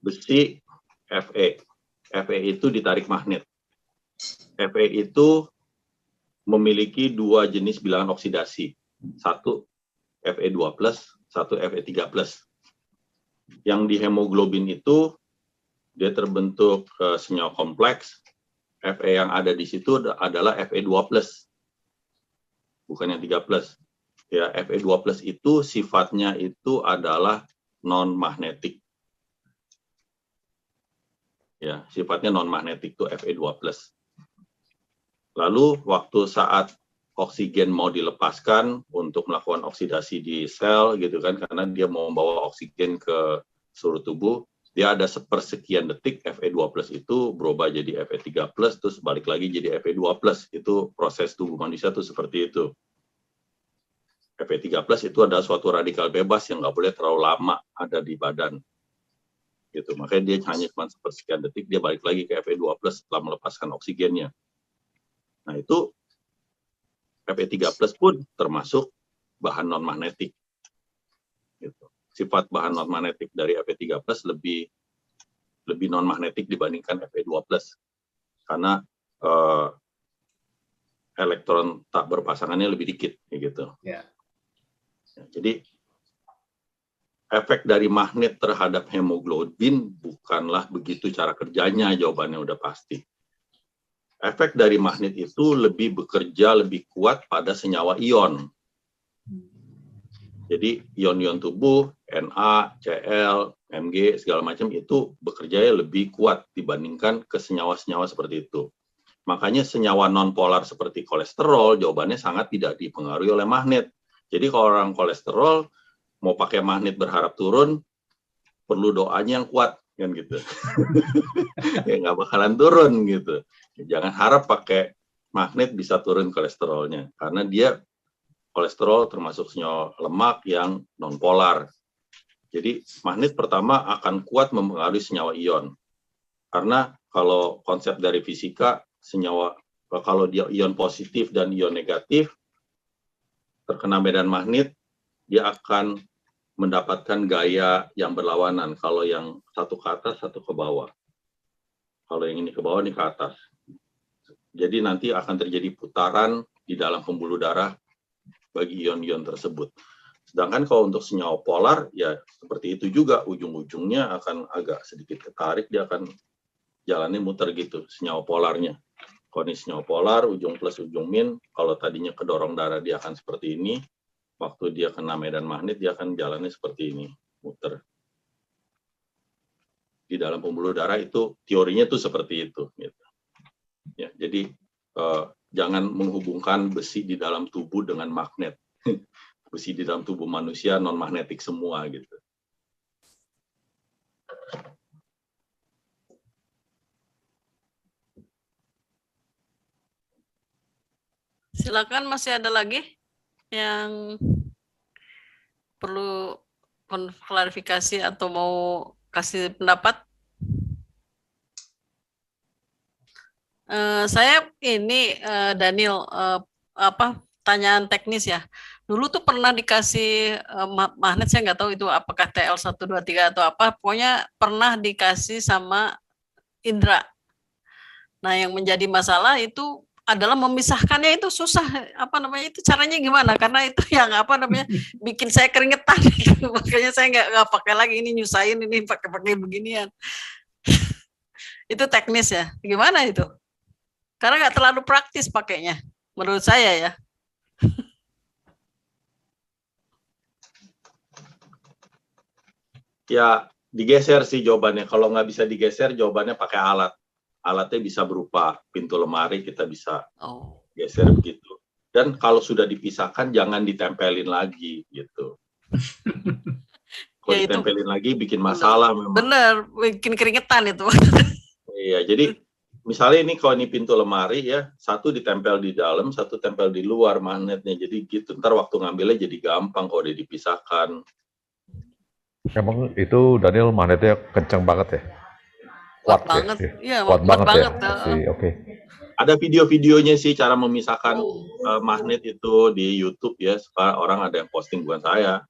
Besi Fe. Fe itu ditarik magnet. Fe itu memiliki dua jenis bilangan oksidasi. Satu Fe2+, satu Fe3+. Yang di hemoglobin itu dia terbentuk senyawa kompleks. Fe yang ada di situ adalah Fe2+. Bukan yang 3+. Ya, Fe2+ itu sifatnya itu adalah non-magnetik. Ya, sifatnya non-magnetik itu Fe2+. Lalu waktu saat oksigen mau dilepaskan untuk melakukan oksidasi di sel gitu kan, karena dia mau membawa oksigen ke seluruh tubuh, dia ada sepersekian detik Fe2+ itu berubah jadi Fe3+, terus balik lagi jadi Fe2+. Itu proses tubuh manusia tuh seperti itu. Fe3+ itu adalah suatu radikal bebas yang nggak boleh terlalu lama ada di badan. Gitu. Makanya dia hanya cuma sepersekian detik, dia balik lagi ke Fe2+ setelah melepaskan oksigennya. Nah itu Fe3+ pun termasuk bahan non-magnetik. Gitu. Sifat bahan non-magnetik dari Fe3+ lebih non-magnetik dibandingkan Fe2+. Karena elektron tak berpasangannya lebih dikit. Gitu. Ya. Jadi efek dari magnet terhadap hemoglobin bukanlah begitu cara kerjanya, jawabannya udah pasti. Efek dari magnet itu lebih bekerja lebih kuat pada senyawa ion. Jadi ion-ion tubuh, Na, Cl, Mg, segala macam itu bekerja lebih kuat dibandingkan ke senyawa-senyawa seperti itu. Makanya senyawa non-polar seperti kolesterol, jawabannya sangat tidak dipengaruhi oleh magnet. Jadi kalau orang kolesterol mau pakai magnet berharap turun, perlu doanya yang kuat. Kan gitu. Ya nggak bakalan turun gitu. Jangan harap pakai magnet bisa turun kolesterolnya, karena dia kolesterol termasuk senyawa lemak yang non-polar. Jadi magnet pertama akan kuat mempengaruhi senyawa ion. Karena kalau konsep dari fisika, senyawa kalau dia ion positif dan ion negatif terkena medan magnet, dia akan mendapatkan gaya yang berlawanan. Kalau yang satu ke atas, satu ke bawah. Kalau yang ini ke bawah, ini ke atas. Jadi nanti akan terjadi putaran di dalam pembuluh darah bagi ion-ion tersebut. Sedangkan kalau untuk senyawa polar, ya seperti itu juga. Ujung-ujungnya akan agak sedikit ketarik, dia akan jalannya muter gitu, senyawa polarnya. Kalau ini senyawa polar, ujung plus, ujung min, kalau tadinya kedorong darah, dia akan seperti ini. Waktu dia kena medan magnet, dia akan jalannya seperti ini, muter. Di dalam pembuluh darah itu, teorinya tuh seperti itu. Gitu. Ya, jadi jangan menghubungkan besi di dalam tubuh dengan magnet. Besi di dalam tubuh manusia non-magnetik semua gitu. Silakan, masih ada lagi yang perlu klarifikasi atau mau kasih pendapat? Saya ini Daniel, pertanyaan teknis ya. Dulu tuh pernah dikasih magnet, saya nggak tahu itu apakah TL123 atau apa, pokoknya pernah dikasih sama Indra. Nah, yang menjadi masalah itu adalah memisahkannya itu susah, itu caranya gimana, karena itu yang bikin saya keringetan gitu. Makanya saya nggak pakai lagi, ini nyusahin, ini pakai beginian. Itu teknis ya, gimana itu? Karena nggak terlalu praktis pakainya, menurut saya ya. Ya, digeser sih jawabannya. Kalau nggak bisa digeser, jawabannya pakai alat. Alatnya bisa berupa pintu lemari, kita bisa Oh. geser begitu. Dan kalau sudah dipisahkan, jangan ditempelin lagi gitu. Kalau Ya itu ditempelin lagi bikin masalah memang. bener, bikin keringetan itu. Iya, jadi misalnya ini kalau ini pintu lemari ya, satu ditempel di dalam, satu tempel di luar magnetnya. Jadi gitu, ntar waktu ngambilnya jadi gampang kalau udah dipisahkan. Emang itu Daniel magnetnya kenceng banget ya? Kuat banget. Iya, kuat banget ya. ya. Oke. Ada video-videonya sih cara memisahkan magnet itu di YouTube ya. Supaya orang ada yang posting, bukan saya.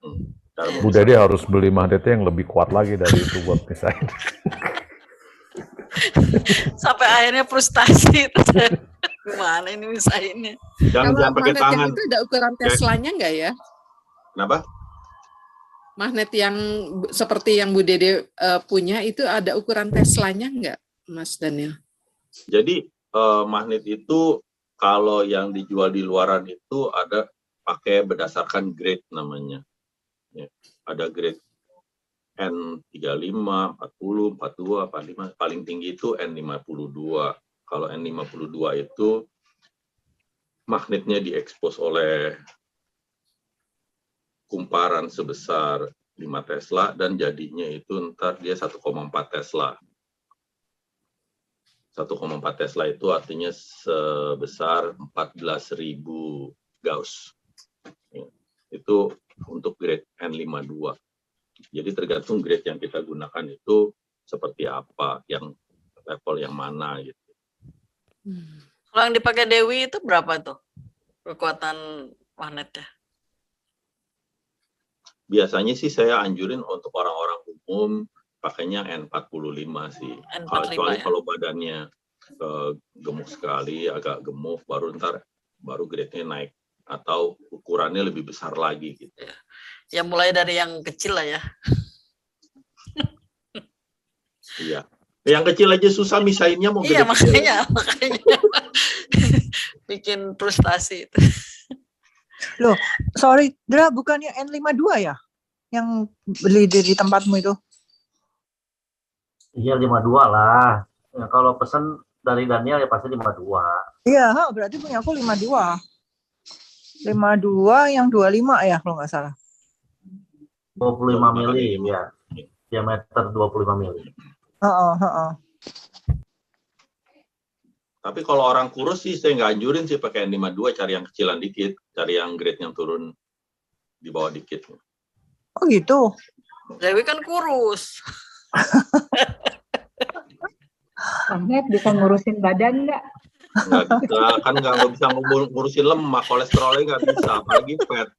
Cara Bu Dede harus beli magnetnya yang lebih kuat lagi dari itu buat misahin. Sampai akhirnya frustasi. Gimana ini misahinnya? Jangan Kalau pakai magnet yang tangan. itu ada ukuran Teslanya nggak ya? Kenapa? Magnet yang seperti yang Bu Dede punya itu ada ukuran Teslanya nggak, Mas Daniel? Jadi magnet itu kalau yang dijual di luaran itu ada pakai berdasarkan grade namanya. Ya, ada grade N35, 40, 42, 45, paling tinggi itu N52. Kalau N52 itu magnetnya diekspos oleh kumparan sebesar 5 Tesla dan jadinya itu ntar dia 1,4 Tesla. 1,4 Tesla itu artinya sebesar 14.000 Gauss. Ya, itu untuk grade N52. Jadi tergantung grade yang kita gunakan itu seperti apa, yang level yang mana gitu. Kalau yang dipakai Dewi itu berapa tuh kekuatan magnetnya? Biasanya sih saya anjurin untuk orang-orang umum pakainya N45 sih. N45 Kecuali ya? kalau badannya gemuk sekali, agak gemuk, baru grade-nya naik. Atau ukurannya lebih besar lagi gitu. Ya mulai dari yang kecil lah ya. Iya. Yang kecil aja susah misainnya mau Iya gede-gede. makanya bikin frustasi itu. Loh, sorry, Dra, bukannya N52 ya? Yang beli di tempatmu itu? Iya 52 lah. Ya, kalau pesen dari Daniel ya pasti 52. Iya, berarti punya aku 52. 52 yang 25 ya kalau nggak salah. 25 mili ya. Diameter 25 mili. Tapi kalau orang kurus sih saya nggak anjurin sih pakai N52, cari yang kecilan dikit, cari yang grade yang turun di bawah dikit. Oh gitu. Dewi kan kurus. Magnet bisa ngurusin badan nggak? Nggak bisa, kan nggak bisa ngurusin lemak, kolesterolnya nggak bisa, apalagi fat.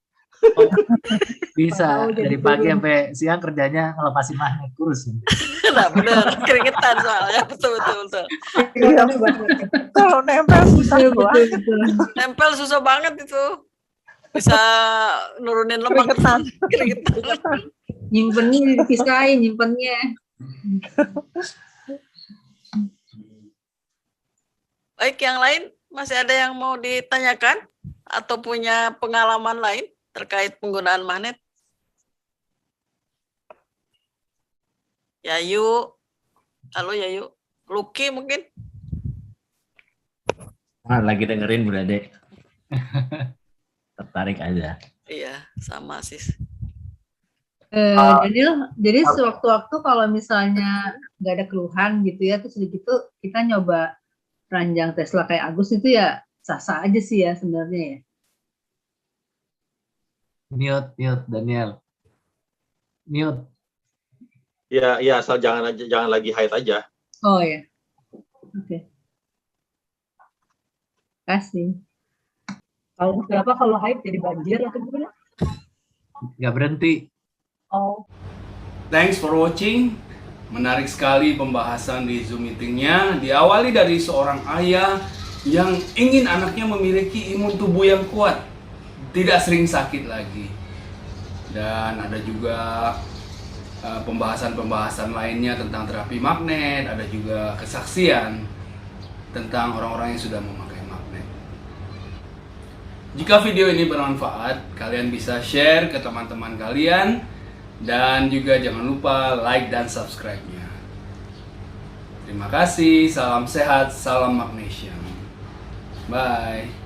Bisa Tahu jadi dari pagi turun. sampai siang kerjanya ngelepasin magnet kurus. Nah benar, keringetan soalnya. Betul. Iya. Kalau nempel susah banget. Nempel susah banget itu. Bisa nurunin lemak. Keringetan. Nyimpennya dipisahin, nyimpennya. Baik, yang lain masih ada yang mau ditanyakan atau punya pengalaman lain terkait penggunaan magnet? Yayu, halo Yayu, Lucky mungkin? Lagi dengerin Bu Dede. Tertarik aja. Iya, sama sih. Daniel, jadi sewaktu-waktu kalau misalnya nggak ada keluhan gitu ya, terus gitu kita nyoba ranjang Tesla kayak Agus itu ya sah-sah aja sih ya sebenarnya ya. Mute Daniel. Mute. Ya asal jangan lagi haid aja. Oh ya. Oke. Kasih. Kalau kenapa kalau hype jadi banjir atau gimana? Nggak berhenti. Oh. Thanks for watching. Menarik sekali pembahasan di Zoom meetingnya. Diawali dari seorang ayah yang ingin anaknya memiliki imun tubuh yang kuat, tidak sering sakit lagi. Dan ada juga pembahasan-pembahasan lainnya tentang terapi magnet, ada juga kesaksian tentang orang-orang yang sudah memakai magnet. Jika video ini bermanfaat, kalian bisa share ke teman-teman kalian Dan juga jangan lupa like dan subscribe-nya. Terima kasih, salam sehat, salam magnesium. Bye.